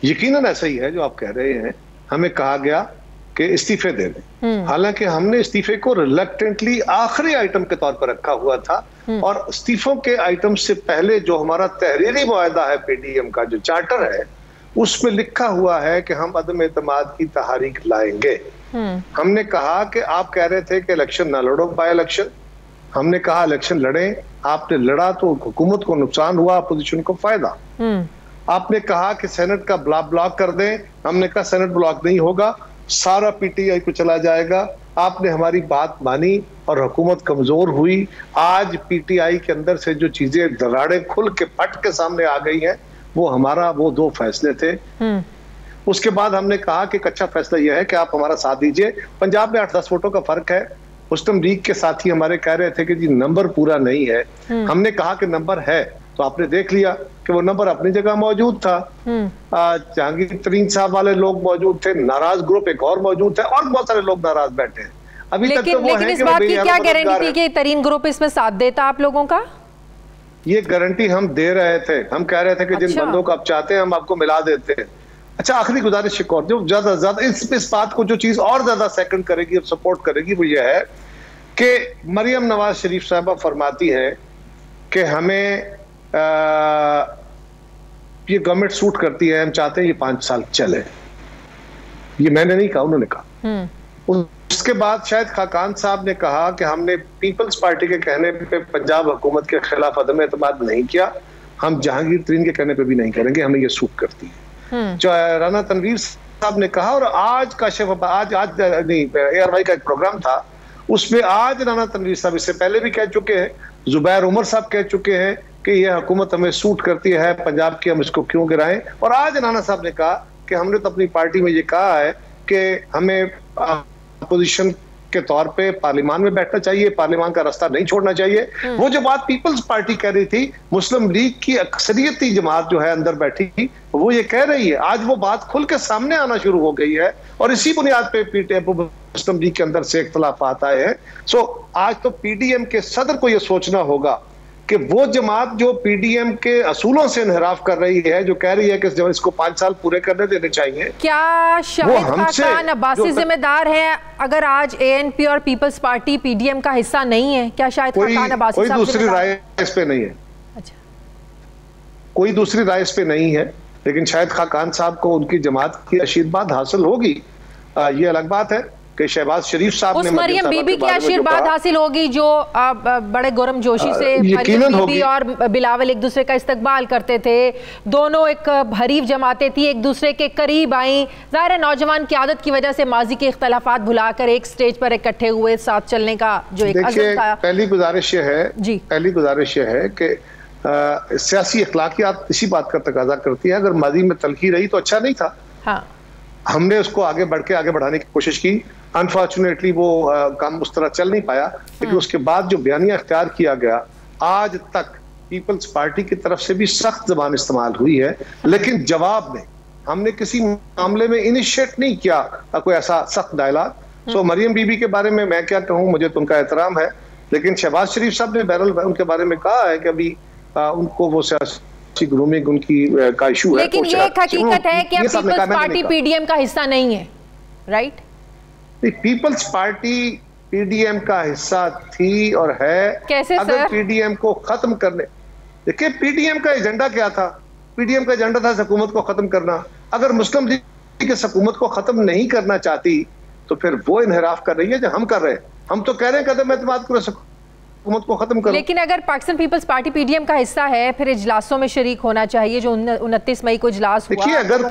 यकीनन ऐसा ही है जो आप कह रहे हैं। हमें कहा गया कि इस्तीफे दे दें, हालांकि हमने इस्तीफे को रिलक्टेंटली आखिरी आइटम के तौर पर रखा हुआ था, और इस्तीफों के आइटम से पहले जो हमारा तहरीरी मुआहदा है पीडीएम का, जो चार्टर है, उसमें लिखा हुआ है कि हम अदम एतमाद की तहरीक लाएंगे। हमने कहा कि आप कह रहे थे कि इलेक्शन ना लड़ो, बाय इलेक्शन। हमने कहा इलेक्शन लड़े, आपने लड़ा तो हुकूमत को नुकसान हुआ, अपोजिशन को फायदा। आपने कहा कि सेनेट का ब्लॉक कर दें, हमने कहा सेनेट ब्लॉक नहीं होगा, सारा पीटीआई को चला जाएगा। आपने हमारी बात मानी और हुकूमत कमजोर हुई। आज पीटीआई के अंदर से जो चीजें दराड़े खुल के फट के सामने आ गई हैं, वो 2 फैसले थे। उसके बाद हमने कहा कि एक अच्छा फैसला यह है कि आप हमारा साथ दीजिए। पंजाब में 8-10 वोटों का फर्क है। मुस्लिम लीग के साथी हमारे कह रहे थे कि जी नंबर पूरा नहीं है। हमने कहा कि नंबर है, तो आपने देख लिया कि वो नंबर अपनी जगह मौजूद था। जहांगीर तरीन साहब वाले लोग मौजूद थे, नाराज ग्रुप एक और मौजूद थे, और बहुत सारे लोग नाराज बैठे हैं। अभी तक तो वो लेकिन इस बात की क्या गारंटी थी कि तरीन ग्रुप इसमें साथ देता आप लोगों का? ये गारंटी हम दे रहे थे। हम कह रहे थे कि जिन बंदों को आप चाहते हैं हम आपको मिला देते हैं। अच्छा, आखिरी गुजारिश एक और, जो ज्यादा इस बात को जो चीज और ज्यादा सेकंड करेगी और सपोर्ट करेगी वो ये है कि मरियम नवाज शरीफ साहबा फरमाती है कि हमें ये गवर्नमेंट सूट करती है, हम चाहते हैं ये 5 साल चले। ये मैंने नहीं कहा, उन्होंने कहा। उसके बाद शायद खाकान साहब ने कहा कि हमने पीपल्स पार्टी के कहने पे पंजाब हुकूमत के खिलाफ अदम एतमाद नहीं किया, हम जहांगीर तरीन के कहने पे भी नहीं करेंगे, हमें ये सूट करती है। जो राना तनवीर साहब ने कहा, और आज ARY का एक प्रोग्राम था, उसमें आज राना तनवीर साहब इससे पहले भी कह चुके हैं, जुबैर उमर साहब कह चुके हैं कि यह हुकूमत हमें सूट करती है पंजाब की, हम इसको क्यों गिराएं। और आज राना साहब ने कहा कि हमने तो अपनी पार्टी में ये कहा है कि हमें अपोजिशन के तौर पे पार्लियामान में बैठना चाहिए, पार्लियामान का रास्ता नहीं छोड़ना चाहिए। वो जो बात पीपल्स पार्टी कह रही थी, मुस्लिम लीग की अक्सरियती जमात जो है अंदर बैठी, वो ये कह रही है। आज वो बात खुल के सामने आना शुरू हो गई है, और इसी बुनियाद पे मुस्लिम लीग के अंदर से इख्तलाफात आए हैं। सो आज तो पीडीएम के सदर को यह सोचना होगा कि वो जमात जो पीडीएम के असूलों से इनहराफ कर रही है, जो कह रही है कि इसको 5 साल पूरे करने देने चाहिए, क्या शाहिद खाकान अब्बासी जिम्मेदार है अगर आज एएनपी और पीपल्स पार्टी पीडीएम का हिस्सा नहीं है? क्या शाहिद खाकान अब्बासी कोई दूसरी राय इस पे नहीं है? अच्छा, कोई दूसरी राय इस पे नहीं है, लेकिन शाहिद खाकान साहब को उनकी जमात की आशीर्वाद हासिल होगी, ये अलग बात है। कि शहबाज शरीफ साहब ने मरियम बीबी की आशीर्वाद हासिल होगी जो बड़े गर्मजोशी से यकीनन होगी। और बिलावल एक दूसरे का इस्तकबाल करते थे, दोनों एक हरीफ जमातें थी, एक दूसरे के करीब आई। ज़ाहिर है नौजवान की आदत की वजह से माजी के इख्तलाफात भुलाकर एक स्टेज पर इकट्ठे हुए, साथ चलने का जो एक अज़्म था। पहली गुजारिश ये है कि सियासी अखलाकियात इसी बात का तकाजा करती है, अगर माजी में तलखी रही तो अच्छा नहीं था। हाँ। हमने उसको आगे बढ़ाने की कोशिश की, अनफॉर्चुनेटली वो काम उस तरह चल नहीं पाया, लेकिन उसके बाद जो बयानिया अख्तियार किया गया, आज तक पीपल्स पार्टी की तरफ से भी सख्त जबान इस्तेमाल हुई है, लेकिन जवाब में हमने किसी मामले में इनिशिएट नहीं किया कोई ऐसा सख्त डायलॉग। सो मरियम बीबी के बारे में मैं क्या कहूँ, मुझे तो उनका एहतराम है, लेकिन शहबाज शरीफ साहब ने बहरहाल उनके बारे में कहा है कि अभी उनको वो सियासी ग्रूमिंग उनकी का इशू है। लेकिन ये एक हकीकत है कि पीपल्स पार्टी पीडीएम का हिस्सा नहीं है, राइट? पीपल्स पार्टी पीडीएम का हिस्सा थी और है। कैसे अगर सर? पीडीएम को खत्म करने, देखिए पीडीएम का एजेंडा क्या था? पीडीएम का एजेंडा था हुकूमत को खत्म करना। अगर मुस्लिम लीग इस हुकूमत को खत्म नहीं करना चाहती तो फिर वो इनहराफ कर रही है जो हम कर रहे हैं। हम तो कह रहे हैं कदम एतमाद करो, हुकूमत को खत्म करो। लेकिन अगर पाकिस्तान पीपल्स पार्टी पीडीएम का हिस्सा है, फिर इजलासों में शरीक होना चाहिए, जो 29 मई को इजलास हुआ। देखिए अगर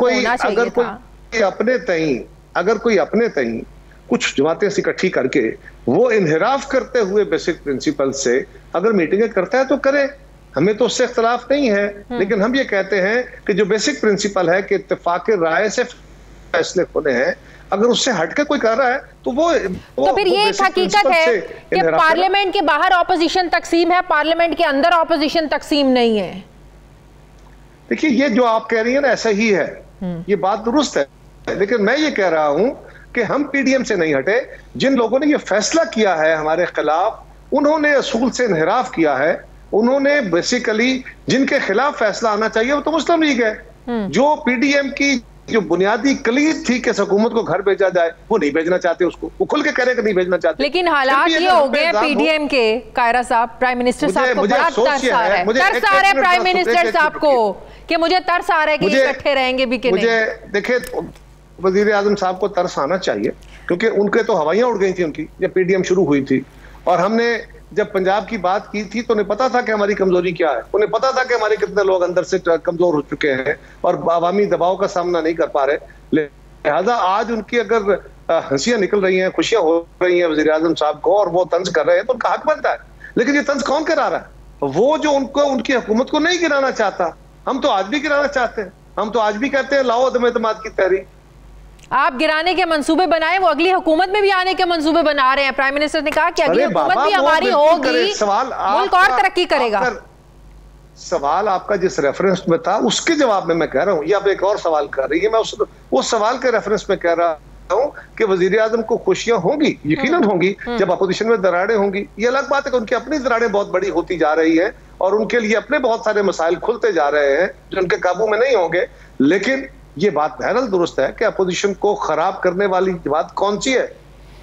कोई अपने तई कुछ जमातें इकट्ठी करके वो इनहराफ करते हुए बेसिक प्रिंसिपल से अगर मीटिंगें करता है तो करे, हमें तो उससे इख्तलाफ नहीं है। लेकिन हम ये कहते हैं कि जो बेसिक प्रिंसिपल है कि इत्तेफाक राय से फैसले होने हैं, अगर उससे हटके कोई कर रहा है तो वो फिर ये एक हकीकत है कि पार्लियामेंट के बाहर ऑपोजिशन तकसीम है, पार्लियामेंट के अंदर ऑपोजिशन तकसीम नहीं है। देखिए ये जो आप कह रही है ना ऐसा ही है, ये बात दुरुस्त है, लेकिन मैं ये कह रहा हूं कि हम पीडीएम से नहीं हटे। जिन लोगों ने ये फैसला किया है हमारे खिलाफ, उन्होंने असूल से इनहराफ किया है। उन्होंने बेसिकली जिनके खिलाफ फैसला आना चाहिए वो तो मुस्लिम लीग है। जो पीडीएम की जो बुनियादी कलीद थी कि हुकूमत को घर भेजा जाए, वो नहीं भेजना चाहते, उसको वो खुल के कह रहे कि नहीं भेजना चाहते। लेकिन हालात ये हो गए पीडीएम के, कायरा साहब, प्राइम मिनिस्टर साहब को बड़ा तरस आ रहा है, तरस आ रहा है प्राइम मिनिस्टर साहब को कि मुझे तरस आ रहा है कि इकट्ठे रहेंगे भी कि नहीं। मुझे देखिए वजीर आजम साहब को तरस आना चाहिए, क्योंकि उनके तो हवाइयां उड़ गई थी उनकी जब पीडीएम शुरू हुई थी। और हमने जब पंजाब की बात की थी तो उन्हें पता था कि हमारी कमजोरी क्या है, उन्हें पता था कि हमारे कितने लोग अंदर से कमजोर हो चुके हैं और अवामी दबाव का सामना नहीं कर पा रहे। लिहाजा आज उनकी अगर हंसियां निकल रही हैं, खुशियां हो रही हैं वजीर आजम साहब को और वो तंज कर रहे हैं तो उनका हक बनता है। लेकिन ये तंज कौन करा रहा है? वो जो उनकी हुकूमत को नहीं गिराना चाहता। हम तो आज भी गिराना चाहते हैं, हम तो आज भी कहते हैं लाओ अदम एतमाद की तहरीक। आप गिराने के मंसूबे बनाए, वो अगली हुकूमत में भी आने के मंसूबे बना रहे हैं। प्राइम मिनिस्टर ने कहा कि अगली हुकूमत भी हमारी होगी, मुल्क और तरक्की करेगा। सवाल आपका जिस रेफरेंस में था उसके जवाब में मैं कह रहा हूं, ये आप एक और सवाल कर रही है, मैं उस सवाल के रेफरेंस में कह रहा हूं कि वजीर आजम को खुशियां होंगी, यकीनन होंगी, जब अपोजिशन में दरारें होंगी। ये अलग बात है कि उनकी अपनी दरारें बहुत बड़ी होती जा रही है और उनके लिए अपने बहुत सारे मसाइल खुलते जा रहे हैं जो उनके काबू में नहीं होंगे। लेकिन ये बात बहरहाल दुरुस्त है कि अपोजिशन को खराब करने वाली जमात कौन सी है,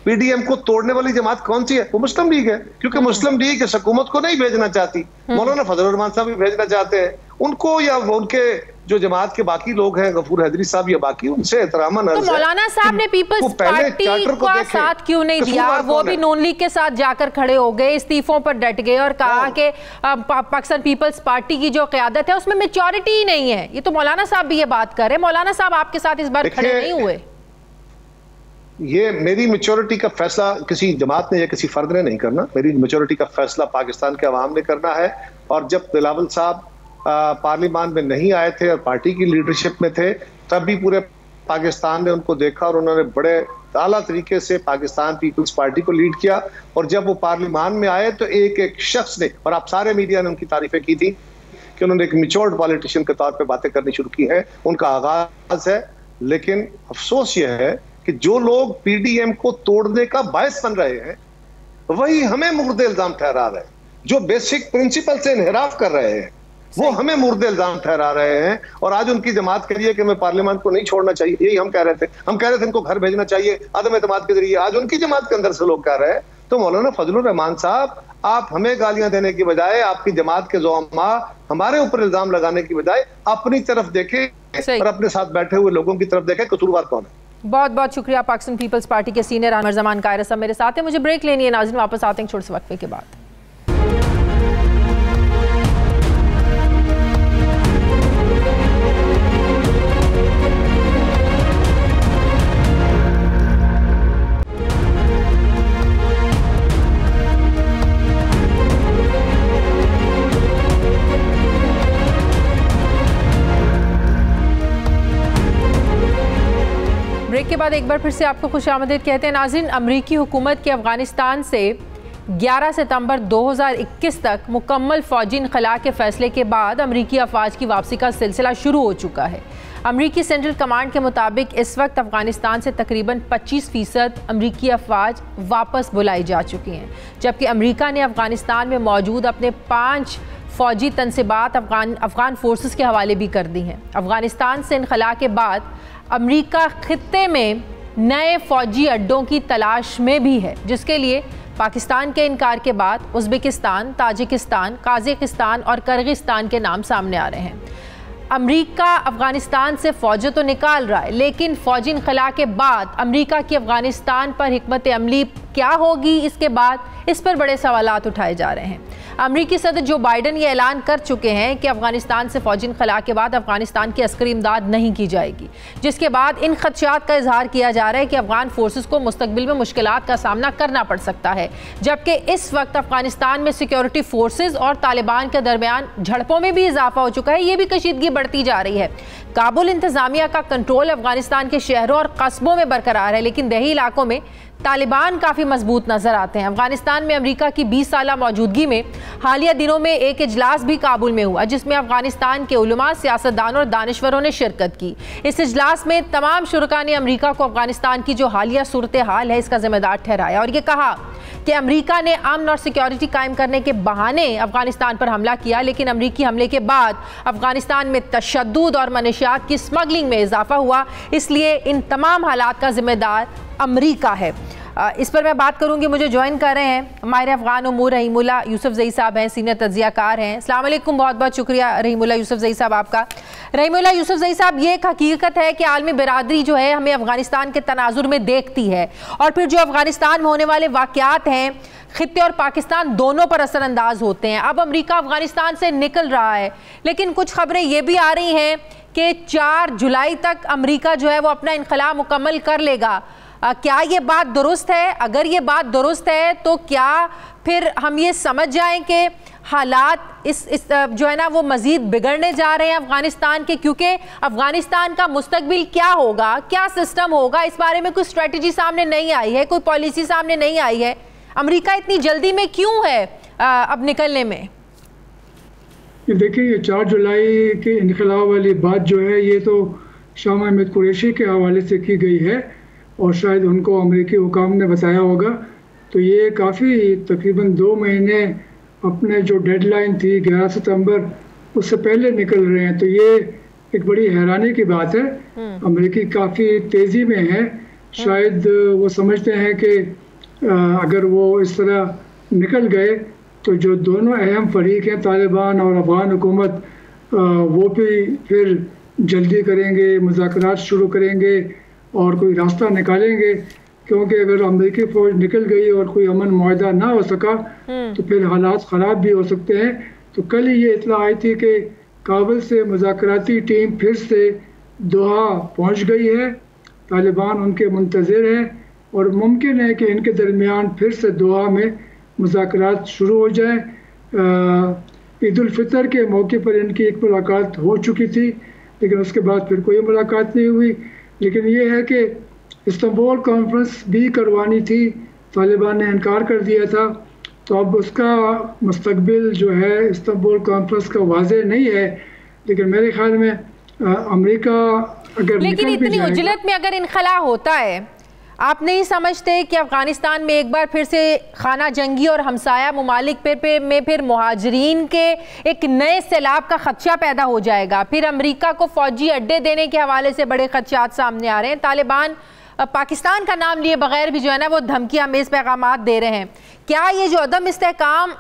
पीडीएम को तोड़ने वाली जमात कौन सी है? वो मुस्लिम लीग है, क्योंकि मुस्लिम लीग इस हुकूमत को नहीं भेजना चाहती। मौलाना फजल रहमान साहब भी भेजना चाहते हैं उनको, या उनके जो जमात के बाकी लोग हैं, गफूर हैदरी साहब या बाकी, उनसे एहतराम। तो मौलाना साहब ने पीपल्स पार्टी का साथ क्यों नहीं दिया? वो भी नून लीग के साथ जाकर खड़े हो गए, इस्तीफों पर डट गए और कहा कि पाकिस्तान पीपल्स पार्टी की जो क़यादत है उसमें मैच्योरिटी ही नहीं है। ये तो मौलाना साहब भी ये बात कर रहे हैं। मौलाना साहब आपके साथ इस बार खड़े नहीं हुए। ये मेरी मैच्योरिटी का फैसला किसी जमात ने या किसी फर्द ने नहीं करना, मेरी मैच्योरिटी का फैसला पाकिस्तान के अवाम ने करना है। और जब बिलावल साहब पार्लियामान में नहीं आए थे और पार्टी की लीडरशिप में थे, तब भी पूरे पाकिस्तान ने उनको देखा और उन्होंने बड़े आला तरीके से पाकिस्तान पीपल्स पार्टी को लीड किया। और जब वो पार्लियामान में आए तो एक एक शख्स ने, और आप सारे मीडिया ने उनकी तारीफें की थी कि उन्होंने एक मैच्योर्ड पॉलिटिशियन के तौर पे बातें करनी शुरू की हैं, उनका आगाज है। लेकिन अफसोस यह है कि जो लोग पीडीएम को तोड़ने का बायस बन रहे हैं वही हमें मुर्द इल्जाम ठहरा रहे हैं। जो बेसिक प्रिंसिपल से इनहराफ कर रहे हैं वो हमें मुर्द इल्जाम ठहरा रहे हैं। और आज उनकी जमात के लिए कि मैं पार्लियामान को नहीं छोड़ना चाहिए, यही हम कह रहे थे। हम कह रहे थे इनको घर भेजना चाहिए अदम एतमाद के जरिए। आज उनकी जमात के अंदर से लोग कह रहे हैं। तो मौलाना फजलुर रहमान साहब, आप हमें गालियां देने की बजाय, आपकी जमात के ज़ुअमा हमारे ऊपर इल्जाम लगाने की बजाय अपनी तरफ देखें और अपने साथ बैठे हुए लोगों की तरफ देखें, कसूरवार कौन है। बहुत बहुत शुक्रिया। पाकिस्तान पीपल्स पार्टी के सीनियर आमिर जमान कायरस साहब मेरे साथ हैं। मुझे ब्रेक लेनी है नाज़रीन, वापस आते हैं छोटे से वक्फे के बाद। ब्रेक के बाद एक बार फिर से आपको खुशामदीद कहते हैं नाज़रीन। अमरीकी हुकूमत के अफ़गानिस्तान से 11 सितंबर 2021 तक मुकम्मल फ़ौजी इनख़ला के फ़ैसले के बाद अमरीकी अफ़वाज की वापसी का सिलसिला शुरू हो चुका है। अमरीकी सेंट्रल कमांड के मुताबिक इस वक्त अफ़गानिस्तान से तकरीबन 25% अमरीकी अफ़वाज वापस बुलाई जा चुकी हैं, जबकि अमरीका ने अफ़गानिस्तान में मौजूद अपने 5 फ़ौजी तनसीबात अफ़गान फोर्सेस के हवाले भी कर दी हैं। अफ़गानिस्तान से इनख़ला के बाद अमरीका खित्ते में नए फ़ौजी अड्डों की तलाश में भी है, जिसके लिए पाकिस्तान के इनकार के बाद उज़्बेकिस्तान, ताजिकिस्तान, काज़ाकिस्तान और किर्गिस्तान के नाम सामने आ रहे हैं। अमरीका अफ़गानिस्तान से फ़ौजें तो निकाल रहा है, लेकिन फ़ौजी इनख़ला के बाद अमरीका की अफ़गानिस्तान पर हिकमत अमली क्या होगी इसके बाद, इस पर बड़े सवालात उठाए जा रहे हैं। अमरीकी सदर जो बाइडन ये ऐलान कर चुके हैं कि अफ़गानिस्तान से फ़ौजी इनख़ला के बाद अफ़गानिस्तान की अस्करी इमदाद नहीं की जाएगी, जिसके बाद इन खदशात का इजहार किया जा रहा है कि अफ़गान फोर्सेस को मुस्तक़बिल में मुश्किलात का सामना करना पड़ सकता है। जबकि इस वक्त अफ़गानिस्तान में सिक्योरिटी फोर्सेस और तालिबान के दरमियान झड़पों में भी इजाफा हो चुका है, ये भी कशीदगी बढ़ती जा रही है। काबुल इंतज़ामिया का कंट्रोल अफ़गानिस्तान के शहरों और कस्बों में बरकरार है, लेकिन देही इलाकों में तालिबान काफ़ी मजबूत नज़र आते हैं। अफगानिस्तान में अमेरिका की 20 साला मौजूदगी में हालिया दिनों में एक इजलास भी काबुल में हुआ, जिसमें अफगानिस्तान के उलमा, सियासतदानों और दानिश्वरों ने शिरकत की। इस इजलास में तमाम शुरका ने अमेरिका को अफगानिस्तान की जो हालिया सूरत हाल है इसका जिम्मेदार ठहराया और ये कहा कि अमेरिका ने अमन और सिक्योरिटी कायम करने के बहाने अफगानिस्तान पर हमला किया, लेकिन अमेरिकी हमले के बाद अफगानिस्तान में तशद्दुद और मनशियात की स्मगलिंग में इजाफा हुआ, इसलिए इन तमाम हालात का जिम्मेदार अमेरिका है। इस पर मैं बात करूंगी। मुझे ज्वाइन कर रहे हैं माहिर अफगान उमूर रहीमुल्लाह यूसुफजई साहब हैं, सीनियर तज्जियाकार हैं। अस्सलाम वालेकुम, बहुत बहुत शुक्रिया रहीमुल्लाह यूसुफजई साहब आपका। रहीमुल्लाह यूसुफजई साहब, ये एक हकीकत है कि आलमी बिरादरी जो है हमें अफगानिस्तान के तनाजुर में देखती है और फिर जो अफगानिस्तान में होने वाले वाक़यात हैं खित्ते और पाकिस्तान दोनों पर असरअंदाज होते हैं। अब अमेरिका अफगानिस्तान से निकल रहा है, लेकिन कुछ खबरें ये भी आ रही हैं कि 4 जुलाई तक अमेरिका जो है वो अपना इनखला मुकम्मल कर लेगा। क्या ये बात दुरुस्त है? अगर ये बात दुरुस्त है तो क्या फिर हम ये समझ जाएं कि हालात इस जो है ना वो मज़ीद बिगड़ने जा रहे हैं अफ़गानिस्तान के, क्योंकि अफ़गानिस्तान का मुस्तकबिल क्या होगा, क्या सिस्टम होगा, इस बारे में कोई स्ट्रेटजी सामने नहीं आई है, कोई पॉलिसी सामने नहीं आई है। अमेरिका इतनी जल्दी में क्यों है अब निकलने में? देखिए, ये 4 जुलाई के इनक़लाब वाली बात जो है ये तो शाह महमूद कुरैशी के हवाले से की गई है और शायद उनको अमेरिकी हुकाम ने बताया होगा। तो ये काफ़ी तकरीबन 2 महीने अपने जो डेडलाइन थी 11 सितंबर उससे पहले निकल रहे हैं। तो ये एक बड़ी हैरानी की बात है। अमेरिकी काफ़ी तेज़ी में है। शायद वो समझते हैं कि अगर वो इस तरह निकल गए तो जो दोनों अहम फरीक हैं तालिबान और अफगान हुकूमत, वो भी फिर जल्दी करेंगे, मुज़ाकरात शुरू करेंगे और कोई रास्ता निकालेंगे। क्योंकि अगर अमेरिकी फ़ौज निकल गई और कोई अमन मुआहदा ना हो सका तो फिर हालात ख़राब भी हो सकते हैं। तो कल ही ये इत्तला आई थी कि काबुल से मुज़ाकराती टीम फिर से दोहा पहुंच गई है। तालिबान उनके मुंतज़िर हैं और मुमकिन है कि इनके दरमियान फिर से दोहा में मुज़ाकरात शुरू हो जाए। ईद उल फितर के मौके पर इनकी एक मुलाकात हो चुकी थी, लेकिन उसके बाद फिर कोई मुलाकात नहीं हुई। लेकिन ये है कि इस्तांबुल कॉन्फ्रेंस भी करवानी थी, तालिबान ने इनकार कर दिया था। तो अब उसका मुस्तकबिल जो है इस्तांबुल कॉन्फ्रेंस का वाज़ेह नहीं है। लेकिन मेरे ख्याल में अमेरिका अगर लेकिन इतनी उजलत में अगर इनखला होता है, आप नहीं समझते कि अफगानिस्तान में एक बार फिर से खाना जंगी और हमसाया ममालिक में फिर मुहाजिरीन के एक नए सैलाब का खदशा पैदा हो जाएगा? फिर अमेरिका को फौजी अड्डे देने के हवाले से बड़े खदशात सामने आ रहे हैं। तालिबान पाकिस्तान का नाम लिए बगैर भी जो है ना वो धमकी आमेज पैगामात दे रहे हैं। क्या ये जो अदम इस्तेहकाम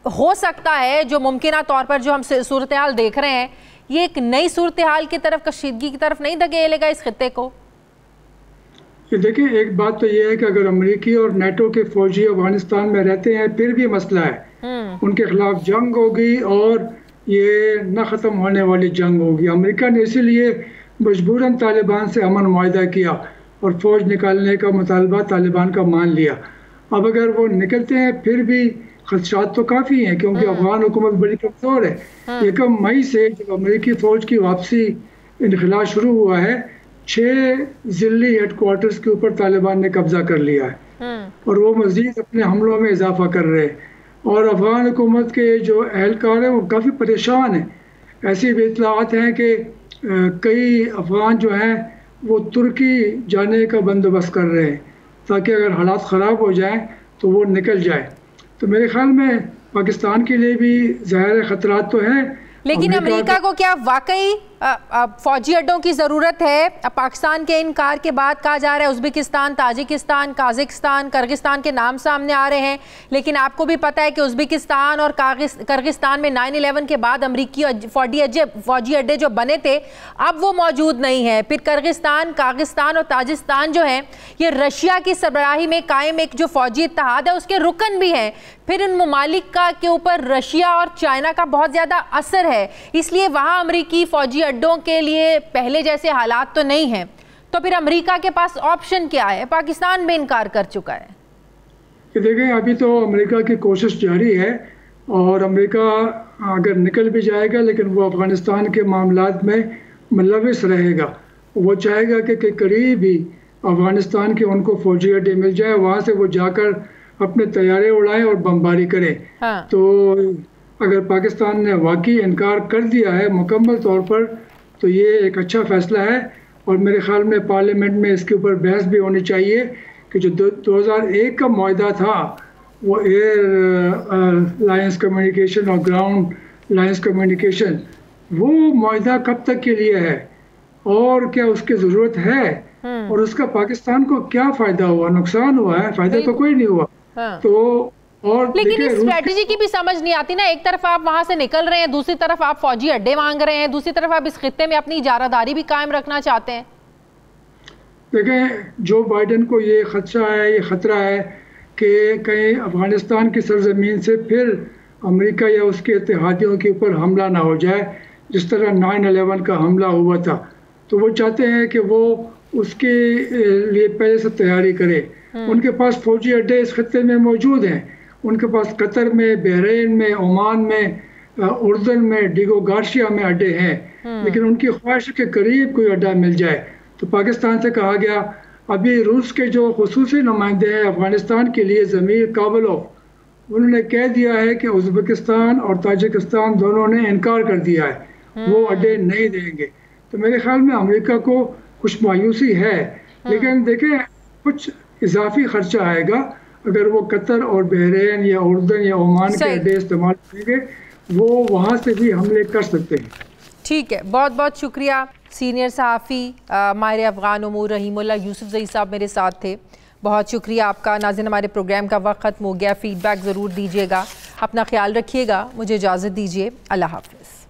हो सकता है, जो मुमकिन तौर पर जो हम सूरत हाल देख रहे हैं, ये एक नई सूरत हाल की तरफ, कशीदगी की तरफ नहीं धकेलेगा इस खित्ते को? ये देखिए, एक बात तो ये है कि अगर अमेरिकी और नेटो के फौजी अफगानिस्तान में रहते हैं फिर भी मसला है, उनके खिलाफ जंग होगी और ये न ख़त्म होने वाली जंग होगी। अमेरिका ने इसीलिए मजबूरन तालिबान से अमन मुआहदा किया और फ़ौज निकालने का मुतालबा तालिबान का मान लिया। अब अगर वो निकलते हैं फिर भी खदशात तो काफ़ी हैं, क्योंकि अफगान हुकूमत बड़ी कमज़ोर है। 1 मई से जब अमेरिकी फ़ौज की वापसी इनखला शुरू हुआ है, 6 ज़िली हेडक्वार्टर्स के ऊपर तालिबान ने कब्ज़ा कर लिया है और वो मज़ीद अपने हमलों में इजाफा कर रहे हैं। और अफगान हुकूमत के जो अहलकार हैं वो काफ़ी परेशान हैं। ऐसी भी इत्तलाआत हैं कि कई अफगान जो हैं वो तुर्की जाने का बंदोबस्त कर रहे हैं ताकि अगर हालात ख़राब हो जाएं तो वो निकल जाए। तो मेरे ख्याल में पाकिस्तान के लिए भी ज़ाहिर ख़तरात तो हैं। लेकिन अमेरिका को क्या वाकई फौजी अड्डों की ज़रूरत है? पाकिस्तान के इनकार के बाद कहा जा रहा है उज़्बेकिस्तान, ताजिकिस्तान, काज़ाकिस्तान, किर्गिस्तान के नाम सामने आ रहे हैं। लेकिन आपको भी पता है कि उज़्बेकिस्तान और किर्गिस्तान में 9/11 के बाद अमेरिकी फौजी अड्डे जो बने थे अब वो मौजूद नहीं है। फिर किर्गिस्तान, काज़ाकिस्तान और ताजिकिस्तान जो हैं ये रशिया की सरबराही में कायम एक जो फौजी इत्तेहाद है उसके रुकन भी हैं। फिर इन ममालिक का के ऊपर रशिया और चाइना का बहुत ज़्यादा असर है, इसलिए वहाँ अमेरिकी फौजी अड्डों के लिए पहले जैसे हालात तो नहीं हैं। तो फिर अमेरिका के पास ऑप्शन क्या है? पाकिस्तान भी इनकार कर चुका है। कि देखें, अभी तो अमेरिका की कोशिश जारी है और अमेरिका अगर निकल भी जाएगा लेकिन वो अफ़गानिस्तान के मामलात में मुलविस रहेगा। वो चाहेगा कि करीब ही अफ़गानिस्तान के उनको फ़ौजी अड्डे मिल जाए, वहाँ से वो जाकर अपने तैयारे उड़ाएं और बमबारी करें। हाँ। तो अगर पाकिस्तान ने वाकई इनकार कर दिया है मुकम्मल तौर पर तो ये एक अच्छा फ़ैसला है और मेरे ख़्याल में पार्लियामेंट में इसके ऊपर बहस भी होनी चाहिए कि जो 2001 का मुआहदा था वो एयर लाइंस कम्युनिकेशन और ग्राउंड लाइंस कम्युनिकेशन, वो मुआहदा कब तक के लिए है और क्या उसकी ज़रूरत है और उसका पाकिस्तान को क्या फ़ायदा हुआ? नुकसान हुआ है, फ़ायदा तो कोई नहीं हुआ। हाँ। तो और लेकिन इस स्ट्रेटजी की भी समझ नहीं आती ना। एक तरफ आप वहां से निकल रहे हैं, दूसरी तरफ आप फौजी अड्डे मांग रहे हैं, दूसरी तरफ आप इस खित्ते में अपनी इजारादारी भी कायम रखना चाहते हैं। देखें, जो बाइडेन को ये खदशा है, ये ख़तरा है कि कहीं अफ़गानिस्तान की सरजमीन से फिर अमेरिका या उसके इत्तेहादियों के ऊपर हमला ना हो जाए जिस तरह 9/11 का हमला हुआ था। तो वो चाहते हैं कि वो उसके लिए पहले से तैयारी करें। उनके पास फौजी अड्डे इस खत्ते में मौजूद हैं। उनके पास कतर में, बहरीन में, ओमान में, उर्दन में, डिगो गार्शिया में अड्डे हैं, लेकिन उनकी ख्वाहिश के करीब कोई अड्डा मिल जाए। तो पाकिस्तान से कहा गया, अभी रूस के जो खुसूसी नुमाइंदे हैं अफ़गानिस्तान के लिए, ज़मीर काबलोव, उन्होंने कह दिया है कि उज़्बेकिस्तान और ताजिकिस्तान दोनों ने इनकार कर दिया है, वो अड्डे नहीं देंगे। तो मेरे ख्याल में अमेरिका को कुछ मायूसी है, लेकिन देखें कुछ इजाफी खर्चा आएगा अगर वो कतर और बहरीन या उर्दन या ओमान के अड्डे इस्तेमाल करेंगे, वो वहाँ से भी हमले कर सकते हैं। ठीक है, बहुत बहुत शुक्रिया। सीनियर सहाफ़ी माहिर अफ़गान उमूर रहीमुल्लाह यूसुफ़ज़ई साहब मेरे साथ थे। बहुत शुक्रिया आपका। नाज़रीन, हमारे प्रोग्राम का वक्त ख़त्म हो गया। फ़ीडबैक ज़रूर दीजिएगा, अपना ख्याल रखिएगा। मुझे इजाज़त दीजिए। अल्लाह हाफ़िज़।